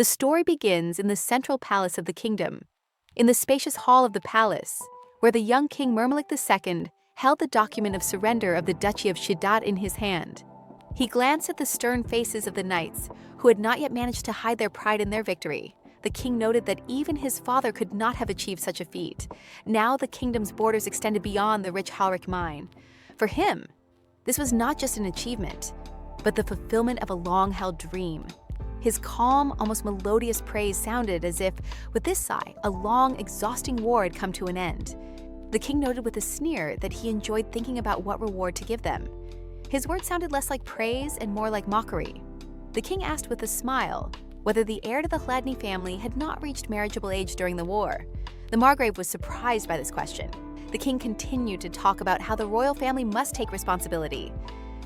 The story begins in the central palace of the kingdom, in the spacious hall of the palace, where the young king Murmalik II held the document of surrender of the Duchy of Shidat in his hand. He glanced at the stern faces of the knights, who had not yet managed to hide their pride in their victory. The king noted that even his father could not have achieved such a feat. Now the kingdom's borders extended beyond the rich Halrik mine. For him, this was not just an achievement, but the fulfillment of a long-held dream. His calm, almost melodious praise sounded as if, with this sigh, a long, exhausting war had come to an end. The king noted with a sneer that he enjoyed thinking about what reward to give them. His words sounded less like praise and more like mockery. The king asked with a smile whether the heir to the Chladni family had not reached marriageable age during the war. The Margrave was surprised by this question. The king continued to talk about how the royal family must take responsibility.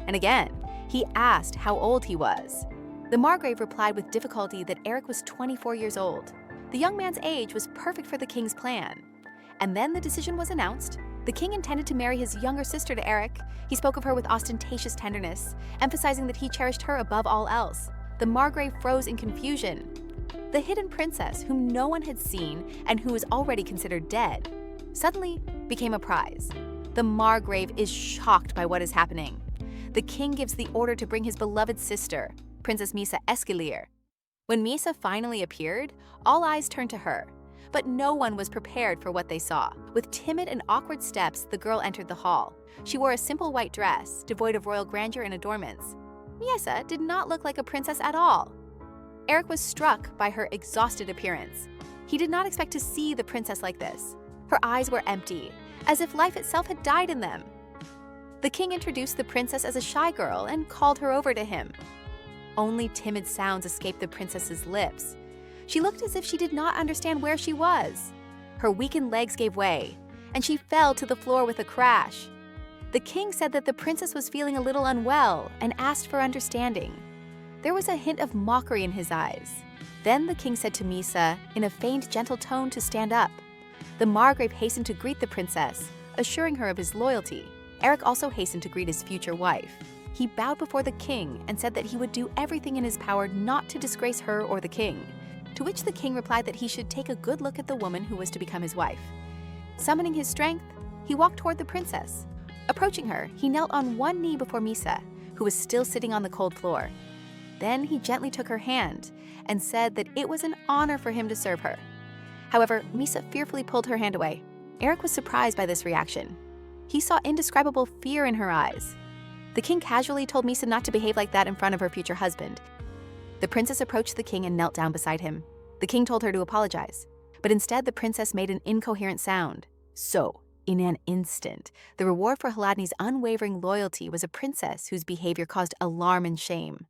And again, he asked how old he was. The Margrave replied with difficulty that Eric was 24 years old. The young man's age was perfect for the king's plan. And then the decision was announced. The king intended to marry his younger sister to Eric. He spoke of her with ostentatious tenderness, emphasizing that he cherished her above all else. The Margrave froze in confusion. The hidden princess, whom no one had seen and who was already considered dead, suddenly became a prize. The Margrave is shocked by what is happening. The king gives the order to bring his beloved sister, Princess Misa Eskilir. When Misa finally appeared, all eyes turned to her. But no one was prepared for what they saw. With timid and awkward steps, the girl entered the hall. She wore a simple white dress, devoid of royal grandeur and adornments. Misa did not look like a princess at all. Eric was struck by her exhausted appearance. He did not expect to see the princess like this. Her eyes were empty, as if life itself had died in them. The king introduced the princess as a shy girl and called her over to him. Only timid sounds escaped the princess's lips. She looked as if she did not understand where she was. Her weakened legs gave way, and she fell to the floor with a crash. The king said that the princess was feeling a little unwell and asked for understanding. There was a hint of mockery in his eyes. Then the king said to Misa, in a feigned gentle tone, to stand up. The Margrave hastened to greet the princess, assuring her of his loyalty. Eric also hastened to greet his future wife. He bowed before the king and said that he would do everything in his power not to disgrace her or the king, to which the king replied that he should take a good look at the woman who was to become his wife. Summoning his strength, he walked toward the princess. Approaching her, he knelt on one knee before Misa, who was still sitting on the cold floor. Then he gently took her hand and said that it was an honor for him to serve her. However, Misa fearfully pulled her hand away. Eric was surprised by this reaction. He saw indescribable fear in her eyes. The king casually told Misa not to behave like that in front of her future husband. The princess approached the king and knelt down beside him. The king told her to apologize, but instead the princess made an incoherent sound. So, in an instant, the reward for Chladni's unwavering loyalty was a princess whose behavior caused alarm and shame.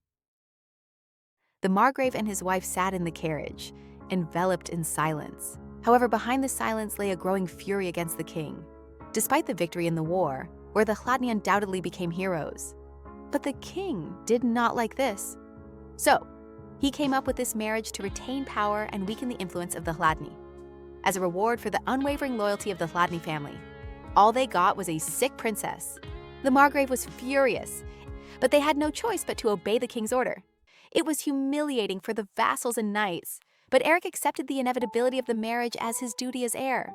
The Margrave and his wife sat in the carriage, enveloped in silence. However, behind the silence lay a growing fury against the king, despite the victory in the war, where the Chladni undoubtedly became heroes. But the king did not like this. So, he came up with this marriage to retain power and weaken the influence of the Chladni. As a reward for the unwavering loyalty of the Chladni family, all they got was a sick princess. The Margrave was furious, but they had no choice but to obey the king's order. It was humiliating for the vassals and knights, but Eric accepted the inevitability of the marriage as his duty as heir.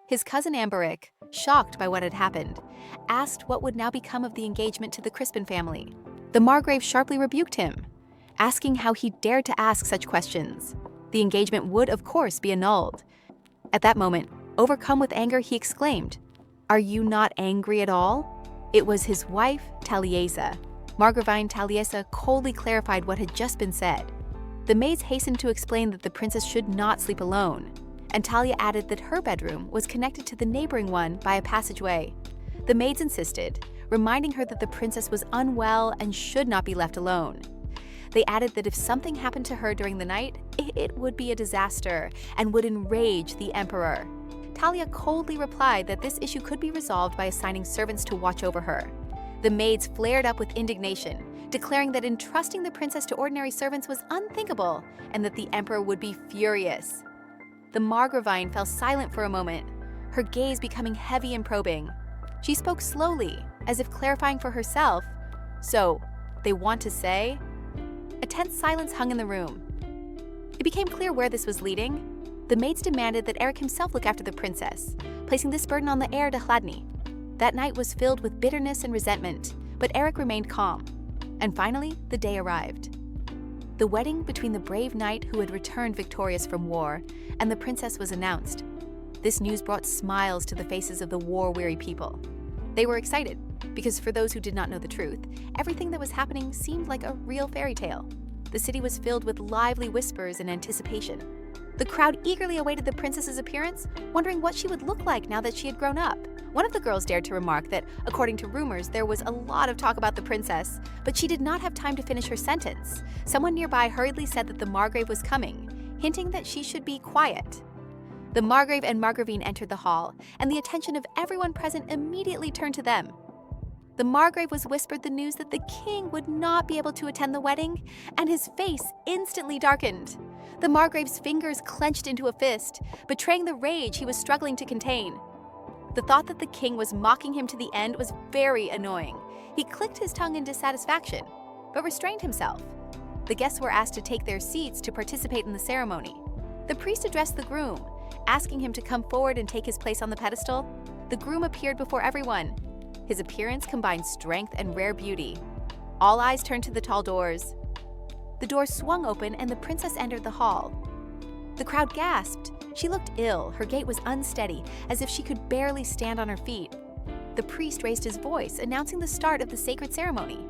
His cousin Amberic, shocked by what had happened, asked what would now become of the engagement to the Crispin family. The Margrave sharply rebuked him, asking how he dared to ask such questions. The engagement would, of course, be annulled. At that moment, overcome with anger, he exclaimed, "Are you not angry at all?" It was his wife, Taliesa. Margravine Taliesa coldly clarified what had just been said. The maids hastened to explain that the princess should not sleep alone, and Talia added that her bedroom was connected to the neighboring one by a passageway. The maids insisted, reminding her that the princess was unwell and should not be left alone. They added that if something happened to her during the night, it would be a disaster and would enrage the emperor. Talia coldly replied that this issue could be resolved by assigning servants to watch over her. The maids flared up with indignation, declaring that entrusting the princess to ordinary servants was unthinkable and that the emperor would be furious. The Margravine fell silent for a moment, her gaze becoming heavy and probing. She spoke slowly, as if clarifying for herself. "So, they want to say?" A tense silence hung in the room. It became clear where this was leading. The maids demanded that Eric himself look after the princess, placing this burden on the heir to Chladni. That night was filled with bitterness and resentment, but Eric remained calm. And finally, the day arrived. The wedding between the brave knight who had returned victorious from war and the princess was announced. This news brought smiles to the faces of the war-weary people. They were excited, because for those who did not know the truth, everything that was happening seemed like a real fairy tale. The city was filled with lively whispers and anticipation. The crowd eagerly awaited the princess's appearance, wondering what she would look like now that she had grown up. One of the girls dared to remark that, according to rumors, there was a lot of talk about the princess, but she did not have time to finish her sentence. Someone nearby hurriedly said that the Margrave was coming, hinting that she should be quiet. The Margrave and Margravine entered the hall, and the attention of everyone present immediately turned to them. The Margrave was whispered the news that the king would not be able to attend the wedding, and his face instantly darkened. The Margrave's fingers clenched into a fist, betraying the rage he was struggling to contain. The thought that the king was mocking him to the end was very annoying. He clicked his tongue in dissatisfaction, but restrained himself. The guests were asked to take their seats to participate in the ceremony. The priest addressed the groom, asking him to come forward and take his place on the pedestal. The groom appeared before everyone. His appearance combined strength and rare beauty. All eyes turned to the tall doors. The doors swung open and the princess entered the hall. The crowd gasped. She looked ill, her gait was unsteady, as if she could barely stand on her feet. The priest raised his voice, announcing the start of the sacred ceremony.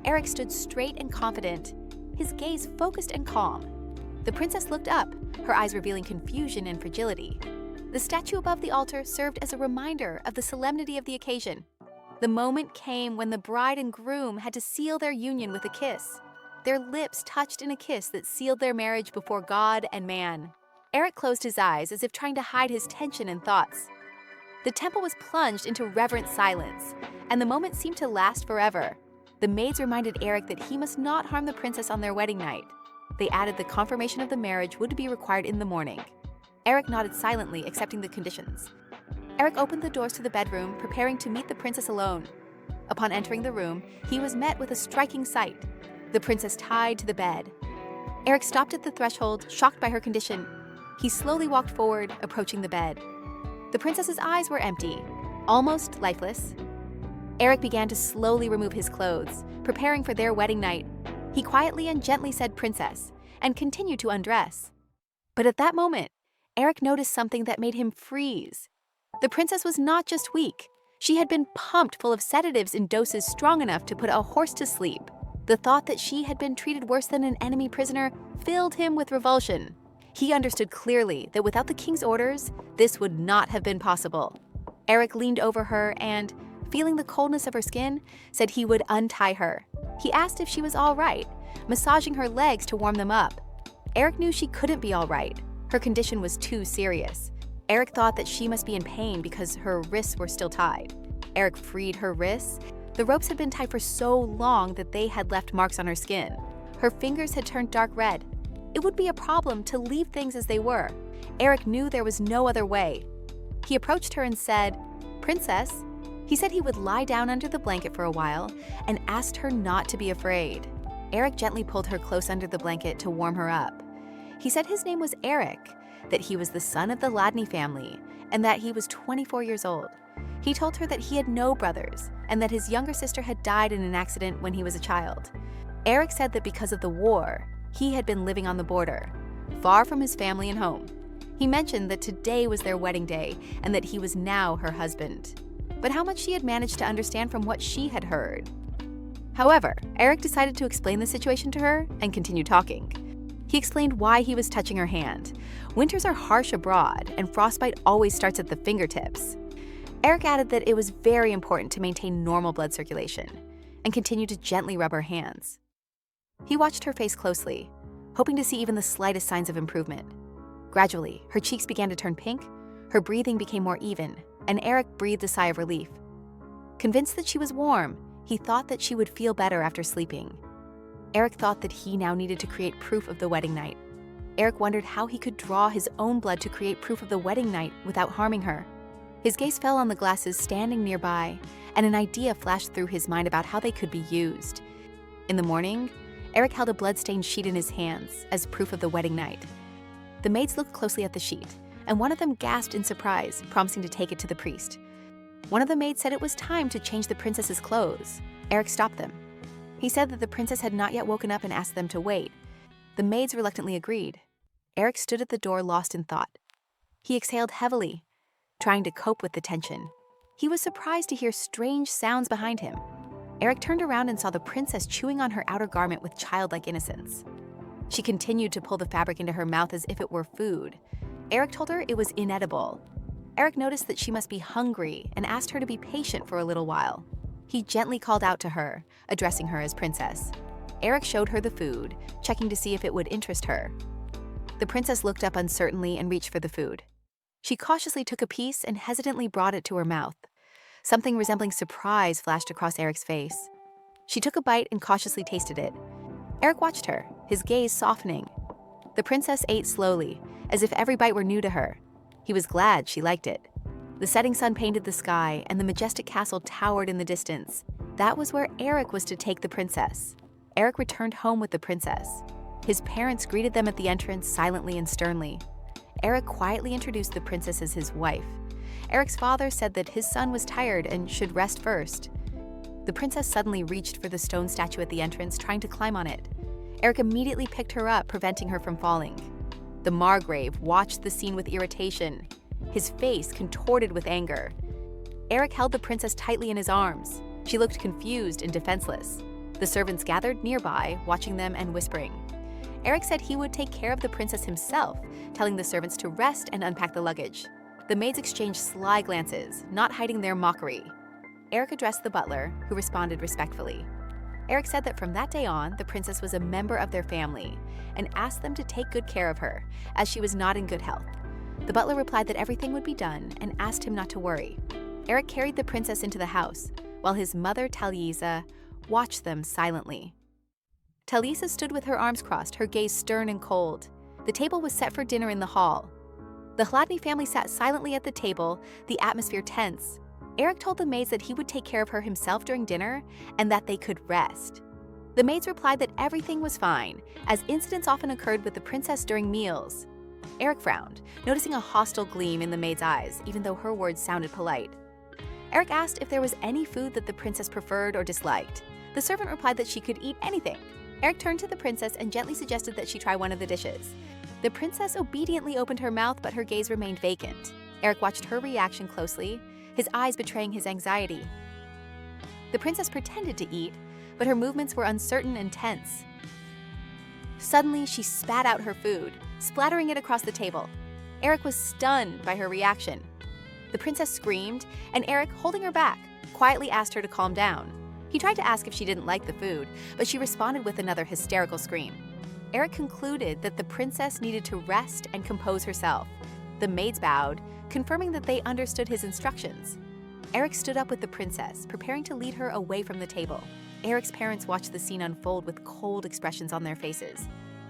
Eric stood straight and confident, his gaze focused and calm. The princess looked up, her eyes revealing confusion and fragility. The statue above the altar served as a reminder of the solemnity of the occasion. The moment came when the bride and groom had to seal their union with a kiss. Their lips touched in a kiss that sealed their marriage before God and man. Eric closed his eyes as if trying to hide his tension and thoughts. The temple was plunged into reverent silence, and the moment seemed to last forever. The maids reminded Eric that he must not harm the princess on their wedding night. They added the confirmation of the marriage would be required in the morning. Eric nodded silently, accepting the conditions. Eric opened the doors to the bedroom, preparing to meet the princess alone. Upon entering the room, he was met with a striking sight: the princess tied to the bed. Eric stopped at the threshold, shocked by her condition. He slowly walked forward, approaching the bed. The princess's eyes were empty, almost lifeless. Eric began to slowly remove his clothes, preparing for their wedding night. He quietly and gently said "princess" and continued to undress. But at that moment, Eric noticed something that made him freeze. The princess was not just weak. She had been pumped full of sedatives in doses strong enough to put a horse to sleep. The thought that she had been treated worse than an enemy prisoner filled him with revulsion. He understood clearly that without the king's orders, this would not have been possible. Eric leaned over her and, feeling the coldness of her skin, said he would untie her. He asked if she was all right, massaging her legs to warm them up. Eric knew she couldn't be all right. Her condition was too serious. Eric thought that she must be in pain because her wrists were still tied. Eric freed her wrists. The ropes had been tied for so long that they had left marks on her skin. Her fingers had turned dark red. It would be a problem to leave things as they were. Eric knew there was no other way. He approached her and said, "Princess." He said he would lie down under the blanket for a while and asked her not to be afraid. Eric gently pulled her close under the blanket to warm her up. He said his name was Eric, that he was the son of the Chladni family, and that he was 24 years old. He told her that he had no brothers, and that his younger sister had died in an accident when he was a child. Eric said that because of the war, he had been living on the border, far from his family and home. He mentioned that today was their wedding day, and that he was now her husband. But how much she had managed to understand from what she had heard. However, Eric decided to explain the situation to her and continue talking. He explained why he was touching her hand. Winters are harsh abroad, and frostbite always starts at the fingertips. Eric added that it was very important to maintain normal blood circulation, and continued to gently rub her hands. He watched her face closely, hoping to see even the slightest signs of improvement. Gradually, her cheeks began to turn pink, her breathing became more even, and Eric breathed a sigh of relief. Convinced that she was warm, he thought that she would feel better after sleeping. Eric thought that he now needed to create proof of the wedding night. Eric wondered how he could draw his own blood to create proof of the wedding night without harming her. His gaze fell on the glasses standing nearby, and an idea flashed through his mind about how they could be used. In the morning, Eric held a blood-stained sheet in his hands as proof of the wedding night. The maids looked closely at the sheet, and one of them gasped in surprise, promising to take it to the priest. One of the maids said it was time to change the princess's clothes. Eric stopped them. He said that the princess had not yet woken up and asked them to wait. The maids reluctantly agreed. Eric stood at the door lost in thought. He exhaled heavily, trying to cope with the tension. He was surprised to hear strange sounds behind him. Eric turned around and saw the princess chewing on her outer garment with childlike innocence. She continued to pull the fabric into her mouth as if it were food. Eric told her it was inedible. Eric noticed that she must be hungry and asked her to be patient for a little while. He gently called out to her, addressing her as princess. Eric showed her the food, checking to see if it would interest her. The princess looked up uncertainly and reached for the food. She cautiously took a piece and hesitantly brought it to her mouth. Something resembling surprise flashed across Eric's face. She took a bite and cautiously tasted it. Eric watched her, his gaze softening. The princess ate slowly, as if every bite were new to her. He was glad she liked it. The setting sun painted the sky, and the majestic castle towered in the distance. That was where Eric was to take the princess. Eric returned home with the princess. His parents greeted them at the entrance silently and sternly. Eric quietly introduced the princess as his wife. Eric's father said that his son was tired and should rest first. The princess suddenly reached for the stone statue at the entrance, trying to climb on it. Eric immediately picked her up, preventing her from falling. The Margrave watched the scene with irritation, his face contorted with anger. Eric held the princess tightly in his arms. She looked confused and defenseless. The servants gathered nearby, watching them and whispering. Eric said he would take care of the princess himself, telling the servants to rest and unpack the luggage. The maids exchanged sly glances, not hiding their mockery. Eric addressed the butler, who responded respectfully. Eric said that from that day on, the princess was a member of their family and asked them to take good care of her, as she was not in good health. The butler replied that everything would be done and asked him not to worry. Eric carried the princess into the house, while his mother, Talisa, watched them silently. Talisa stood with her arms crossed, her gaze stern and cold. The table was set for dinner in the hall. The Hladny family sat silently at the table, the atmosphere tense. Eric told the maids that he would take care of her himself during dinner and that they could rest. The maids replied that everything was fine, as incidents often occurred with the princess during meals. Eric frowned, noticing a hostile gleam in the maid's eyes, even though her words sounded polite. Eric asked if there was any food that the princess preferred or disliked. The servant replied that she could eat anything. Eric turned to the princess and gently suggested that she try one of the dishes. The princess obediently opened her mouth, but her gaze remained vacant. Eric watched her reaction closely, his eyes betraying his anxiety. The princess pretended to eat, but her movements were uncertain and tense. Suddenly, she spat out her food, splattering it across the table. Eric was stunned by her reaction. The princess screamed, and Eric, holding her back, quietly asked her to calm down. He tried to ask if she didn't like the food, but she responded with another hysterical scream. Eric concluded that the princess needed to rest and compose herself. The maids bowed, confirming that they understood his instructions. Eric stood up with the princess, preparing to lead her away from the table. Eric's parents watched the scene unfold with cold expressions on their faces.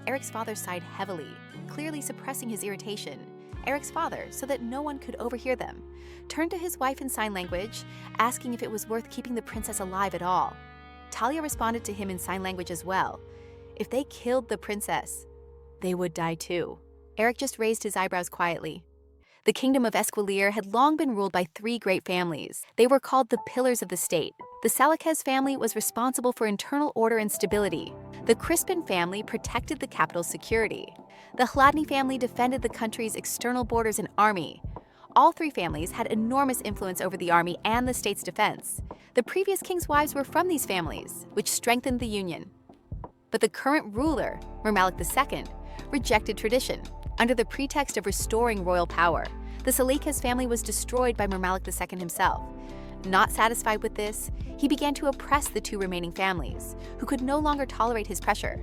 Eric's father sighed heavily, clearly suppressing his irritation. Eric's father, so that no one could overhear them, turned to his wife in sign language, asking if it was worth keeping the princess alive at all. Talia responded to him in sign language as well. If they killed the princess, they would die too. Eric just raised his eyebrows quietly. The kingdom of Esquilier had long been ruled by three great families. They were called the pillars of the state. The Salakez family was responsible for internal order and stability. The Crispin family protected the capital's security. The Hladny family defended the country's external borders and army. All three families had enormous influence over the army and the state's defense. The previous king's wives were from these families, which strengthened the union. But the current ruler, Mermalik II, rejected tradition. Under the pretext of restoring royal power, the Salakez family was destroyed by Mermalik II himself. Not satisfied with this, he began to oppress the two remaining families, who could no longer tolerate his pressure.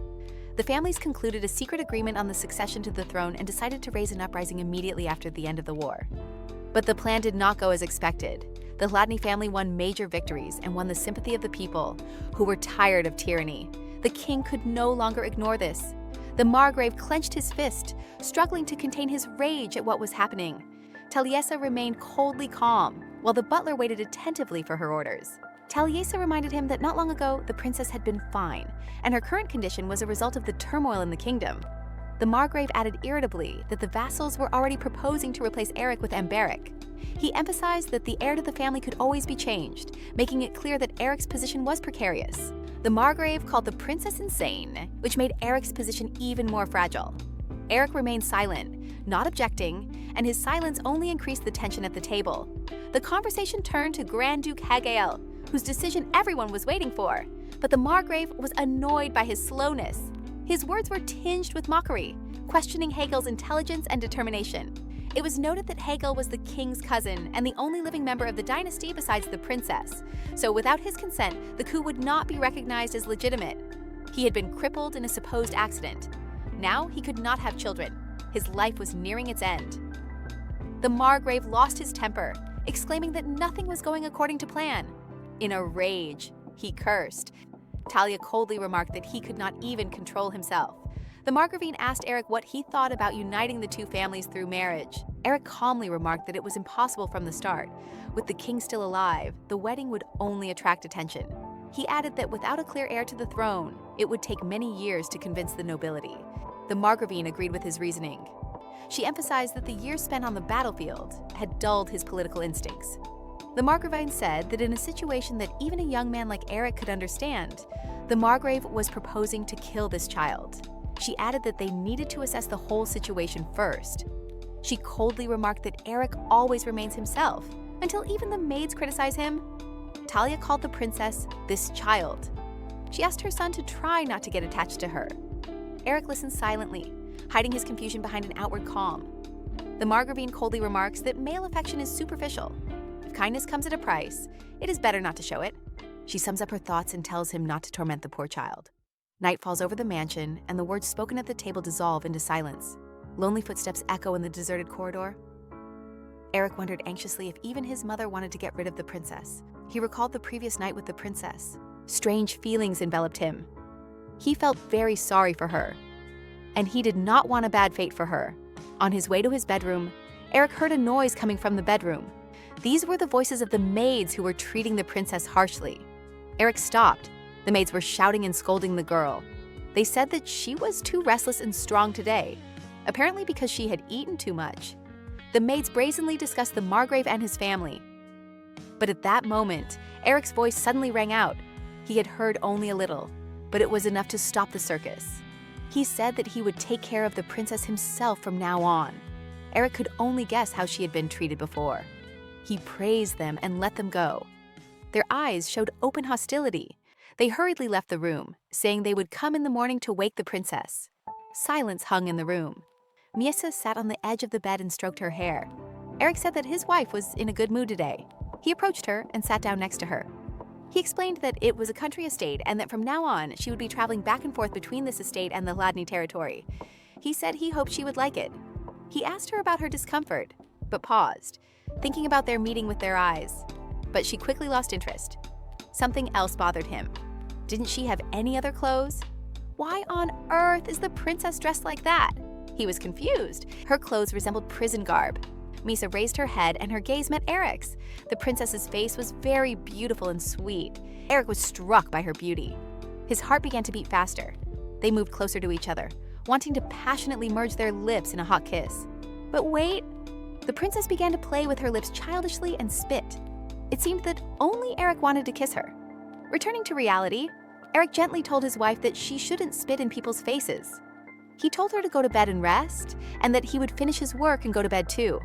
The families concluded a secret agreement on the succession to the throne and decided to raise an uprising immediately after the end of the war. But the plan did not go as expected. The Hladny family won major victories and won the sympathy of the people, who were tired of tyranny. The king could no longer ignore this. The Margrave clenched his fist, struggling to contain his rage at what was happening. Taliesa remained coldly calm, while the butler waited attentively for her orders. Taliesin reminded him that not long ago, the princess had been fine, and her current condition was a result of the turmoil in the kingdom. The Margrave added irritably that the vassals were already proposing to replace Eric with Amberic. He emphasized that the heir to the family could always be changed, making it clear that Eric's position was precarious. The Margrave called the princess insane, which made Eric's position even more fragile. Eric remained silent, not objecting, and his silence only increased the tension at the table. The conversation turned to Grand Duke Hagael, whose decision everyone was waiting for, but the Margrave was annoyed by his slowness. His words were tinged with mockery, questioning Hagel's intelligence and determination. It was noted that Hagel was the king's cousin and the only living member of the dynasty besides the princess, so without his consent, the coup would not be recognized as legitimate. He had been crippled in a supposed accident. Now he could not have children. His life was nearing its end. The Margrave lost his temper, exclaiming that nothing was going according to plan. In a rage, he cursed. Talia coldly remarked that he could not even control himself. The Margravine asked Eric what he thought about uniting the two families through marriage. Eric calmly remarked that it was impossible from the start. With the king still alive, the wedding would only attract attention. He added that without a clear heir to the throne, it would take many years to convince the nobility. The Margravine agreed with his reasoning. She emphasized that the years spent on the battlefield had dulled his political instincts. The Margravine said that in a situation that even a young man like Eric could understand, the Margrave was proposing to kill this child. She added that they needed to assess the whole situation first. She coldly remarked that Eric always remains himself, until even the maids criticize him. Talia called the princess this child. She asked her son to try not to get attached to her. Eric listened silently, hiding his confusion behind an outward calm. The Margravine coldly remarks that male affection is superficial. If kindness comes at a price, it is better not to show it. She sums up her thoughts and tells him not to torment the poor child. Night falls over the mansion, and the words spoken at the table dissolve into silence. Lonely footsteps echo in the deserted corridor. Eric wondered anxiously if even his mother wanted to get rid of the princess. He recalled the previous night with the princess. Strange feelings enveloped him. He felt very sorry for her, and he did not want a bad fate for her. On his way to his bedroom, Eric heard a noise coming from the bedroom. These were the voices of the maids who were treating the princess harshly. Eric stopped. The maids were shouting and scolding the girl. They said that she was too restless and strong today, apparently because she had eaten too much. The maids brazenly discussed the Margrave and his family. But at that moment, Eric's voice suddenly rang out. He had heard only a little, but it was enough to stop the circus. He said that he would take care of the princess himself from now on. Eric could only guess how she had been treated before. He praised them and let them go. Their eyes showed open hostility. They hurriedly left the room, saying they would come in the morning to wake the princess. Silence hung in the room. Miesa sat on the edge of the bed and stroked her hair. Eric said that his wife was in a good mood today. He approached her and sat down next to her. He explained that it was a country estate and that from now on she would be traveling back and forth between this estate and the Hladny territory. He said he hoped she would like it. He asked her about her discomfort, but paused, thinking about their meeting with their eyes. But she quickly lost interest. Something else bothered him. Didn't she have any other clothes? Why on earth is the princess dressed like that? He was confused. Her clothes resembled prison garb. Misa raised her head and her gaze met Eric's. The princess's face was very beautiful and sweet. Eric was struck by her beauty. His heart began to beat faster. They moved closer to each other, wanting to passionately merge their lips in a hot kiss. But wait! The princess began to play with her lips childishly and spit. It seemed that only Eric wanted to kiss her. Returning to reality, Eric gently told his wife that she shouldn't spit in people's faces. He told her to go to bed and rest, and that he would finish his work and go to bed too.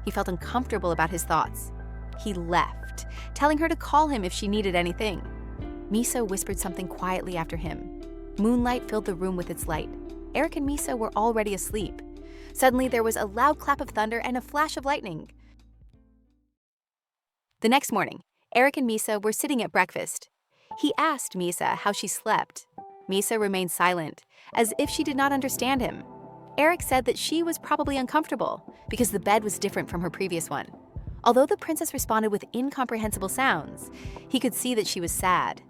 He felt uncomfortable about his thoughts. He left, telling her to call him if she needed anything. Misa whispered something quietly after him. Moonlight filled the room with its light. Eric and Misa were already asleep. Suddenly, there was a loud clap of thunder and a flash of lightning. The next morning, Eric and Misa were sitting at breakfast. He asked Misa how she slept. Misa remained silent, as if she did not understand him. Eric said that she was probably uncomfortable because the bed was different from her previous one. Although the princess responded with incomprehensible sounds, he could see that she was sad.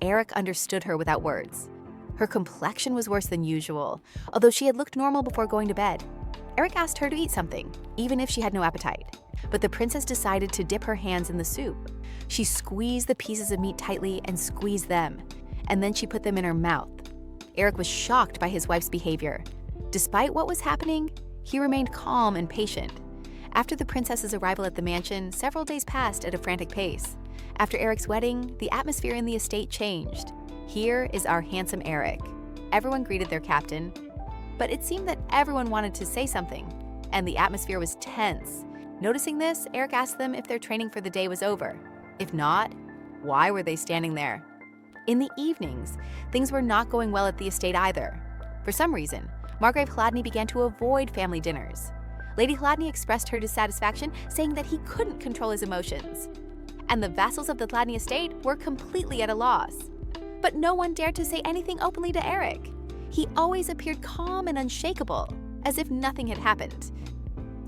Eric understood her without words. Her complexion was worse than usual, although she had looked normal before going to bed. Eric asked her to eat something, even if she had no appetite. But the princess decided to dip her hands in the soup. She squeezed the pieces of meat tightly and squeezed them, and then she put them in her mouth. Eric was shocked by his wife's behavior. Despite what was happening, he remained calm and patient. After the princess's arrival at the mansion, several days passed at a frantic pace. After Eric's wedding, the atmosphere in the estate changed. Here is our handsome Eric. Everyone greeted their captain, but it seemed that everyone wanted to say something, and the atmosphere was tense. Noticing this, Eric asked them if their training for the day was over. If not, why were they standing there? In the evenings, things were not going well at the estate either. For some reason, Margrave Hladny began to avoid family dinners. Lady Hladny expressed her dissatisfaction, saying that he couldn't control his emotions. And the vassals of the Hladny estate were completely at a loss. But no one dared to say anything openly to Eric. He always appeared calm and unshakable, as if nothing had happened.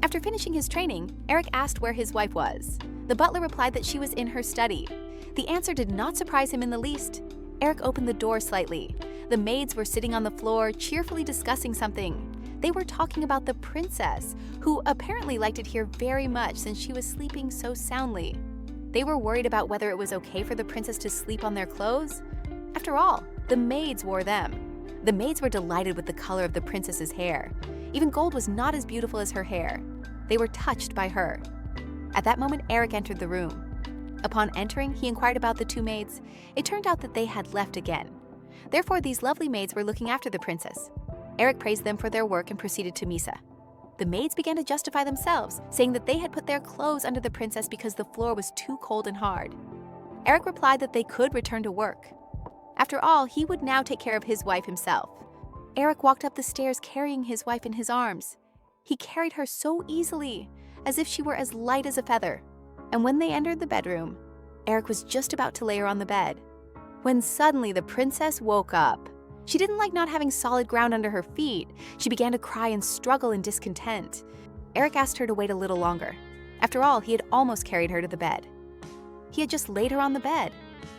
After finishing his training, Eric asked where his wife was. The butler replied that she was in her study. The answer did not surprise him in the least. Eric opened the door slightly. The maids were sitting on the floor, cheerfully discussing something. They were talking about the princess, who apparently liked it here very much since she was sleeping so soundly. They were worried about whether it was okay for the princess to sleep on their clothes. After all, the maids wore them. The maids were delighted with the color of the princess's hair. Even gold was not as beautiful as her hair. They were touched by her. At that moment, Eric entered the room. Upon entering, he inquired about the two maids. It turned out that they had left again. Therefore, these lovely maids were looking after the princess. Eric praised them for their work and proceeded to Misa. The maids began to justify themselves, saying that they had put their clothes under the princess because the floor was too cold and hard. Eric replied that they could return to work. After all, he would now take care of his wife himself. Eric walked up the stairs carrying his wife in his arms. He carried her so easily, as if she were as light as a feather. And when they entered the bedroom, Eric was just about to lay her on the bed, when suddenly the princess woke up. She didn't like not having solid ground under her feet. She began to cry and struggle in discontent. Eric asked her to wait a little longer. After all, he had almost carried her to the bed. He had just laid her on the bed.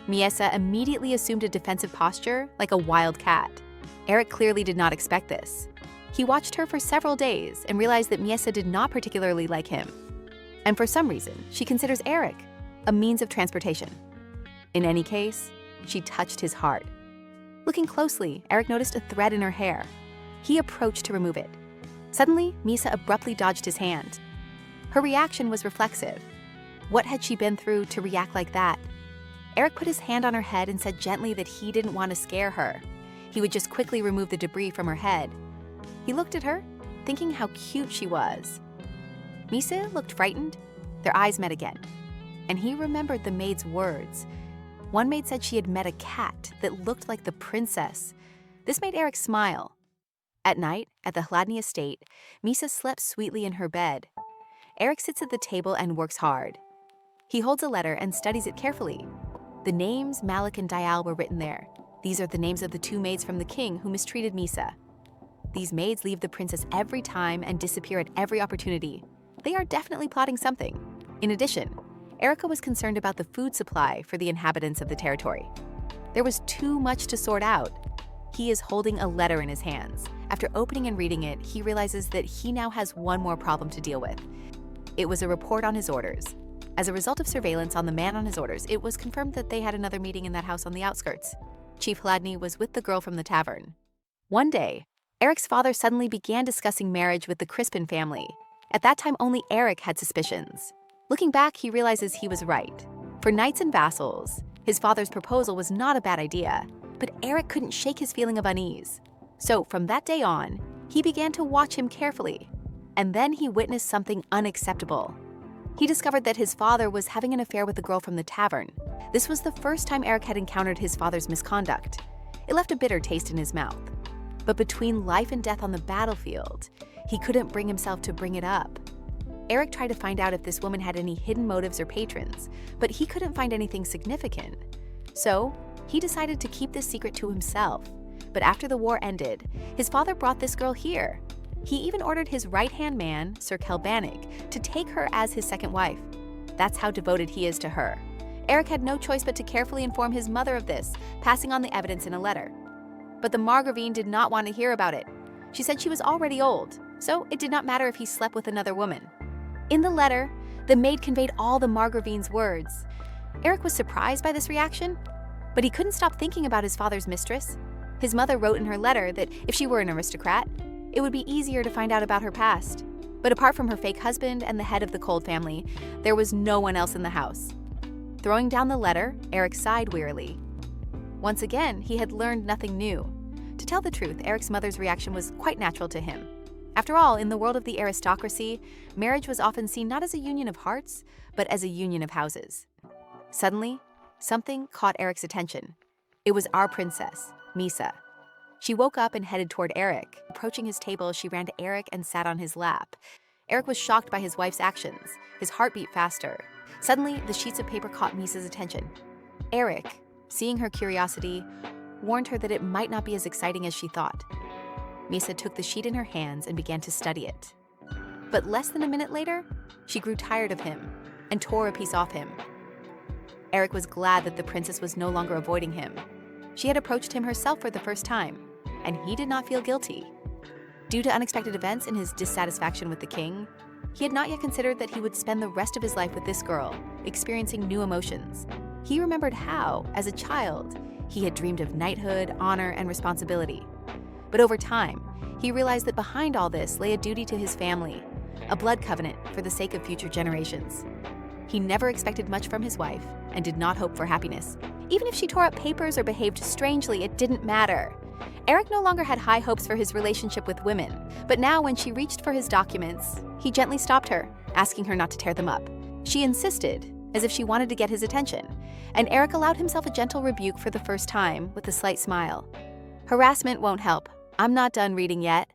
Miesa immediately assumed a defensive posture, like a wild cat. Eric clearly did not expect this. He watched her for several days and realized that Miesa did not particularly like him. And for some reason, she considers Eric a means of transportation. In any case, she touched his heart. Looking closely, Eric noticed a thread in her hair. He approached to remove it. Suddenly, Misa abruptly dodged his hand. Her reaction was reflexive. What had she been through to react like that? Eric put his hand on her head and said gently that he didn't want to scare her. He would just quickly remove the debris from her head. He looked at her, thinking how cute she was. Misa looked frightened. Their eyes met again. And he remembered the maid's words. One maid said she had met a cat that looked like the princess. This made Eric smile. At night, at the Hladny estate, Misa slept sweetly in her bed. Eric sits at the table and works hard. He holds a letter and studies it carefully. The names Malik and Dayal were written there. These are the names of the two maids from the king who mistreated Misa. These maids leave the princess every time and disappear at every opportunity. They are definitely plotting something. In addition, Erica was concerned about the food supply for the inhabitants of the territory. There was too much to sort out. He is holding a letter in his hands. After opening and reading it, he realizes that he now has one more problem to deal with. It was a report on his orders. As a result of surveillance on the man on his orders, it was confirmed that they had another meeting in that house on the outskirts. Chief Hladny was with the girl from the tavern. One day, Eric's father suddenly began discussing marriage with the Crispin family. At that time, only Eric had suspicions. Looking back, he realizes he was right. For knights and vassals, his father's proposal was not a bad idea, but Eric couldn't shake his feeling of unease. So from that day on, he began to watch him carefully. And then he witnessed something unacceptable. He discovered that his father was having an affair with a girl from the tavern. This was the first time Eric had encountered his father's misconduct. It left a bitter taste in his mouth. But between life and death on the battlefield, he couldn't bring himself to bring it up. Eric tried to find out if this woman had any hidden motives or patrons, but he couldn't find anything significant. So, he decided to keep this secret to himself. But after the war ended, his father brought this girl here. He even ordered his right-hand man, Sir Kelbanig, to take her as his second wife. That's how devoted he is to her. Eric had no choice but to carefully inform his mother of this, passing on the evidence in a letter. But the Margravine did not want to hear about it. She said she was already old. so it did not matter if he slept with another woman. In the letter, the maid conveyed all the Margravine's words. Eric was surprised by this reaction, but he couldn't stop thinking about his father's mistress. His mother wrote in her letter that if she were an aristocrat, it would be easier to find out about her past. But apart from her fake husband and the head of the Cold family, there was no one else in the house. Throwing down the letter, Eric sighed wearily. Once again, he had learned nothing new. To tell the truth, Eric's mother's reaction was quite natural to him. After all, in the world of the aristocracy, marriage was often seen not as a union of hearts, but as a union of houses. Suddenly, something caught Eric's attention. It was our princess, Misa. She woke up and headed toward Eric. Approaching his table, she ran to Eric and sat on his lap. Eric was shocked by his wife's actions. His heart beat faster. Suddenly, the sheets of paper caught Misa's attention. Eric, seeing her curiosity, warned her that it might not be as exciting as she thought. Misa took the sheet in her hands and began to study it. But less than a minute later, she grew tired of him and tore a piece off him. Eric was glad that the princess was no longer avoiding him. She had approached him herself for the first time, and he did not feel guilty. Due to unexpected events and his dissatisfaction with the king, he had not yet considered that he would spend the rest of his life with this girl, experiencing new emotions. He remembered how, as a child, he had dreamed of knighthood, honor, and responsibility. But over time, he realized that behind all this lay a duty to his family, a blood covenant for the sake of future generations. He never expected much from his wife and did not hope for happiness. Even if she tore up papers or behaved strangely, it didn't matter. Eric no longer had high hopes for his relationship with women, but now when she reached for his documents, he gently stopped her, asking her not to tear them up. She insisted, as if she wanted to get his attention, and Eric allowed himself a gentle rebuke for the first time with a slight smile. Harassment won't help. I'm not done reading yet.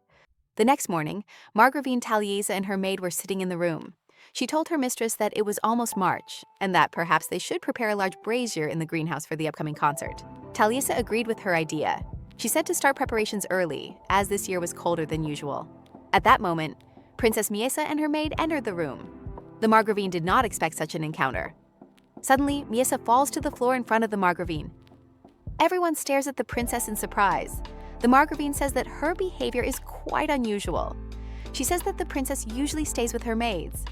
The next morning, Margravine Taliesin and her maid were sitting in the room. She told her mistress that it was almost March, and that perhaps they should prepare a large brazier in the greenhouse for the upcoming concert. Taliesin agreed with her idea. She said to start preparations early, as this year was colder than usual. At that moment, Princess Miesa and her maid entered the room. The Margravine did not expect such an encounter. Suddenly, Miesa falls to the floor in front of the Margravine. Everyone stares at the princess in surprise. The Margravine says that her behavior is quite unusual. She says that the princess usually stays with her maids.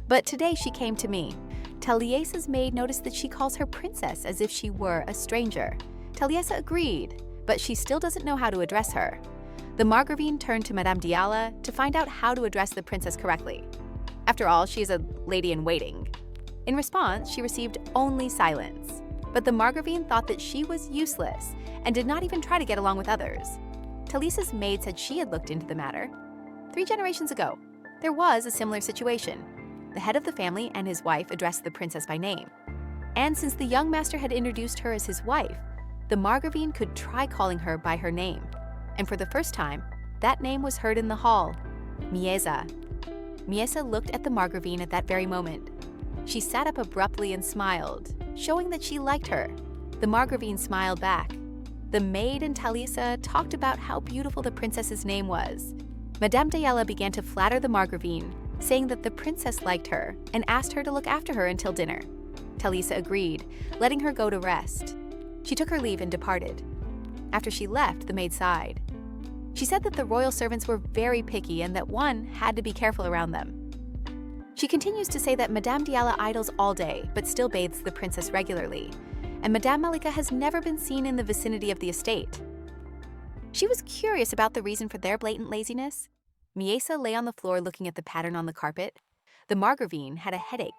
But today she came to me. Taliesa's maid noticed that she calls her princess as if she were a stranger. Taliesa agreed, but she still doesn't know how to address her. The Margravine turned to Madame Diala to find out how to address the princess correctly. After all, she is a lady-in-waiting. In response, she received only silence. But the Margravine thought that she was useless and did not even try to get along with others. Talisa's maid said she had looked into the matter. 3 generations ago, there was a similar situation. The head of the family and his wife addressed the princess by name. And since the young master had introduced her as his wife, the Margravine could try calling her by her name. And for the first time, that name was heard in the hall, Miesa. Miesa looked at the Margravine at that very moment. She sat up abruptly and smiled, showing that she liked her. The Margravine smiled back. The maid and Talisa talked about how beautiful the princess's name was. Madame Diala began to flatter the Margravine, saying that the princess liked her and asked her to look after her until dinner. Talisa agreed, letting her go to rest. She took her leave and departed. After she left, the maid sighed. She said that the royal servants were very picky and that one had to be careful around them. She continues to say that Madame Diala idles all day but still bathes the princess regularly, and Madame Malika has never been seen in the vicinity of the estate. She was curious about the reason for their blatant laziness. Miesa lay on the floor looking at the pattern on the carpet. The Margravine had a headache.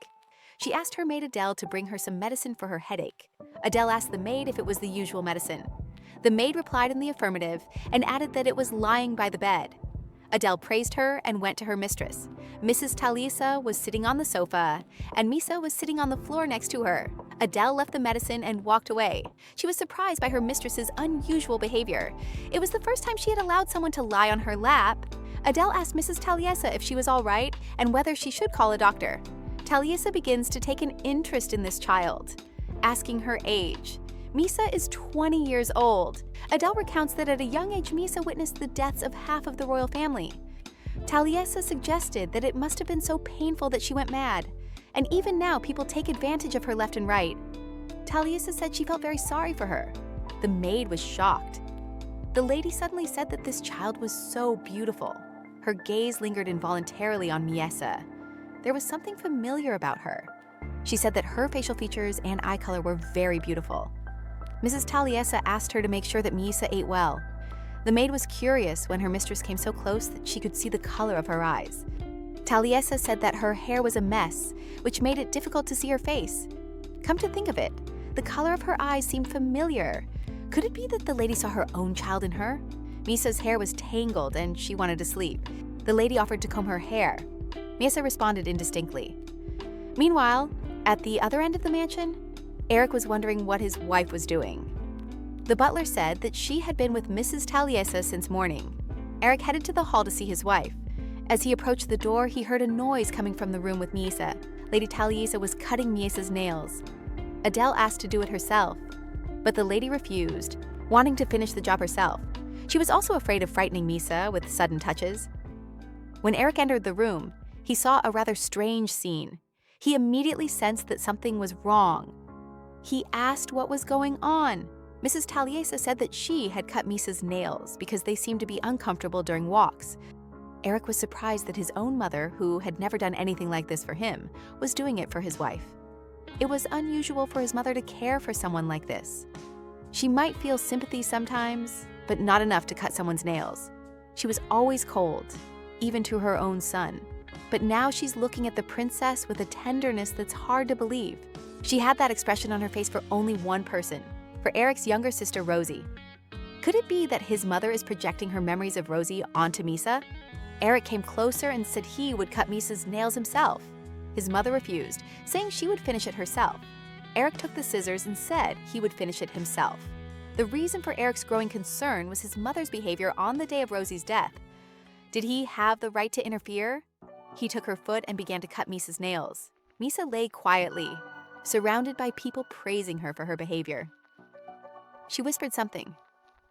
She asked her maid Adele to bring her some medicine for her headache. Adele asked the maid if it was the usual medicine. The maid replied in the affirmative and added that it was lying by the bed. Adele praised her and went to her mistress. Mrs. Talisa was sitting on the sofa, and Misa was sitting on the floor next to her. Adele left the medicine and walked away. She was surprised by her mistress's unusual behavior. It was the first time she had allowed someone to lie on her lap. Adele asked Mrs. Talisa if she was all right and whether she should call a doctor. Talisa begins to take an interest in this child, asking her age. Misa is 20 years old. Adele recounts that at a young age, Misa witnessed the deaths of half of the royal family. Talisa suggested that it must have been so painful that she went mad, and even now people take advantage of her left and right. Talisa said she felt very sorry for her. The maid was shocked. The lady suddenly said that this child was so beautiful. her gaze lingered involuntarily on Miesa. There was something familiar about her. She said that her facial features and eye color were very beautiful. Mrs. Taliesa asked her to make sure that Miesa ate well. The maid was curious when her mistress came so close that she could see the color of her eyes. Taliesa said that her hair was a mess, which made it difficult to see her face. Come to think of it, the color of her eyes seemed familiar. Could it be that the lady saw her own child in her? Misa's hair was tangled and she wanted to sleep. The lady offered to comb her hair. Misa responded indistinctly. Meanwhile, at the other end of the mansion, Eric was wondering what his wife was doing. The butler said that she had been with Mrs. Taliesa since morning. Eric headed to the hall to see his wife. As he approached the door, he heard a noise coming from the room with Misa. Lady Taliesa was cutting Miesa's nails. Adele asked to do it herself, but the lady refused, wanting to finish the job herself. She was also afraid of frightening Misa with sudden touches. When Eric entered the room, he saw a rather strange scene. He immediately sensed that something was wrong. He asked what was going on. Mrs. Taliesa said that she had cut Misa's nails because they seemed to be uncomfortable during walks. Eric was surprised that his own mother, who had never done anything like this for him, was doing it for his wife. It was unusual for his mother to care for someone like this. She might feel sympathy sometimes, but not enough to cut someone's nails. She was always cold, even to her own son. But now she's looking at the princess with a tenderness that's hard to believe. She had that expression on her face for only one person, for Eric's younger sister, Rosie. Could it be that his mother is projecting her memories of Rosie onto Misa? Eric came closer and said he would cut Misa's nails himself. His mother refused, saying she would finish it herself. Eric took the scissors and said he would finish it himself. The reason for Eric's growing concern was his mother's behavior on the day of Rosie's death. Did he have the right to interfere? He took her foot and began to cut Misa's nails. Misa lay quietly, surrounded by people praising her for her behavior. She whispered something.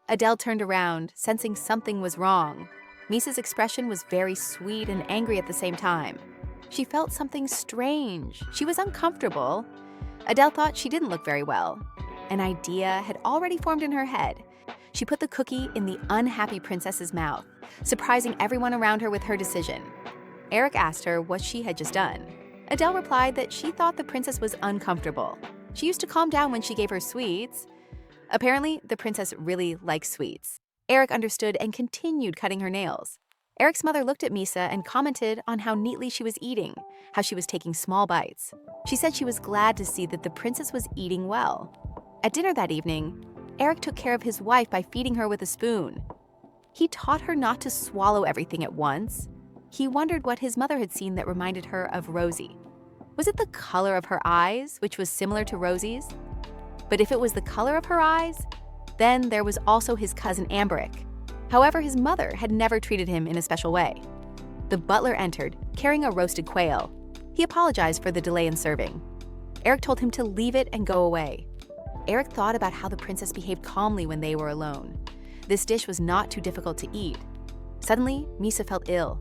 Adele turned around, sensing something was wrong. Misa's expression was very sweet and angry at the same time. She felt something strange. She was uncomfortable. Adele thought she didn't look very well. An idea had already formed in her head. She put the cookie in the unhappy princess's mouth, surprising everyone around her with her decision. Eric asked her what she had just done. Adele replied that she thought the princess was uncomfortable. She used to calm down when she gave her sweets. Apparently, the princess really likes sweets. Eric understood and continued cutting her nails. Eric's mother looked at Misa and commented on how neatly she was eating, how she was taking small bites. She said she was glad to see that the princess was eating well. At dinner that evening, Eric took care of his wife by feeding her with a spoon. He taught her not to swallow everything at once. He wondered what his mother had seen that reminded her of Rosie. Was it the color of her eyes, which was similar to Rosie's? But if it was the color of her eyes, then there was also his cousin Amberic. However, his mother had never treated him in a special way. The butler entered, carrying a roasted quail. He apologized for the delay in serving. Eric told him to leave it and go away. Eric thought about how the princess behaved calmly when they were alone. This dish was not too difficult to eat. Suddenly, Misa felt ill.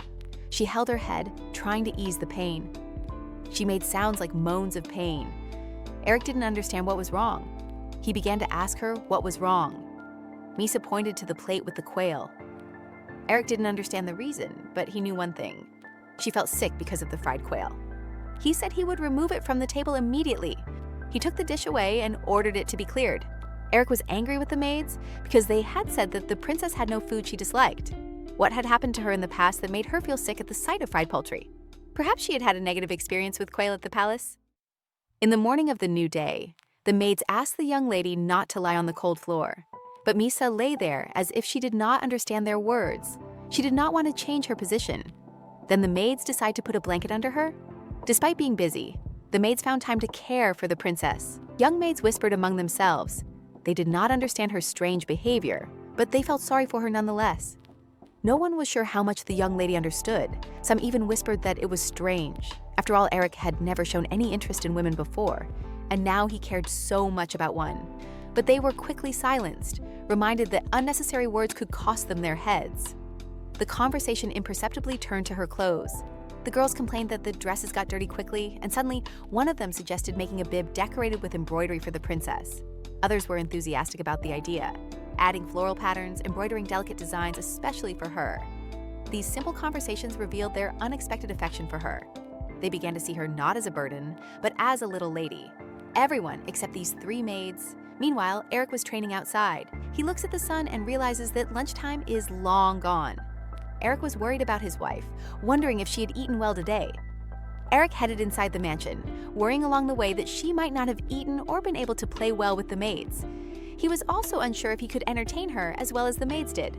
She held her head, trying to ease the pain. She made sounds like moans of pain. Eric didn't understand what was wrong. He began to ask her what was wrong. Misa pointed to the plate with the quail. Eric didn't understand the reason, but he knew one thing. She felt sick because of the fried quail. He said he would remove it from the table immediately. He took the dish away and ordered it to be cleared. Eric was angry with the maids because they had said that the princess had no food she disliked. What had happened to her in the past that made her feel sick at the sight of fried poultry? Perhaps she had had a negative experience with quail at the palace? In the morning of the new day, the maids asked the young lady not to lie on the cold floor. But Misa lay there as if she did not understand their words. She did not want to change her position. Then the maids decided to put a blanket under her. Despite being busy, the maids found time to care for the princess. Young maids whispered among themselves. They did not understand her strange behavior, but they felt sorry for her nonetheless. No one was sure how much the young lady understood. Some even whispered that it was strange. After all, Eric had never shown any interest in women before, and now he cared so much about one. But they were quickly silenced, reminded that unnecessary words could cost them their heads. The conversation imperceptibly turned to her clothes. The girls complained that the dresses got dirty quickly, and suddenly one of them suggested making a bib decorated with embroidery for the princess. Others were enthusiastic about the idea, adding floral patterns, embroidering delicate designs especially for her. These simple conversations revealed their unexpected affection for her. They began to see her not as a burden, but as a little lady. Everyone except these 3 maids. Meanwhile, Eric was training outside. He looks at the sun and realizes that lunchtime is long gone. Eric was worried about his wife, wondering if she had eaten well today. Eric headed inside the mansion, worrying along the way that she might not have eaten or been able to play well with the maids. He was also unsure if he could entertain her as well as the maids did.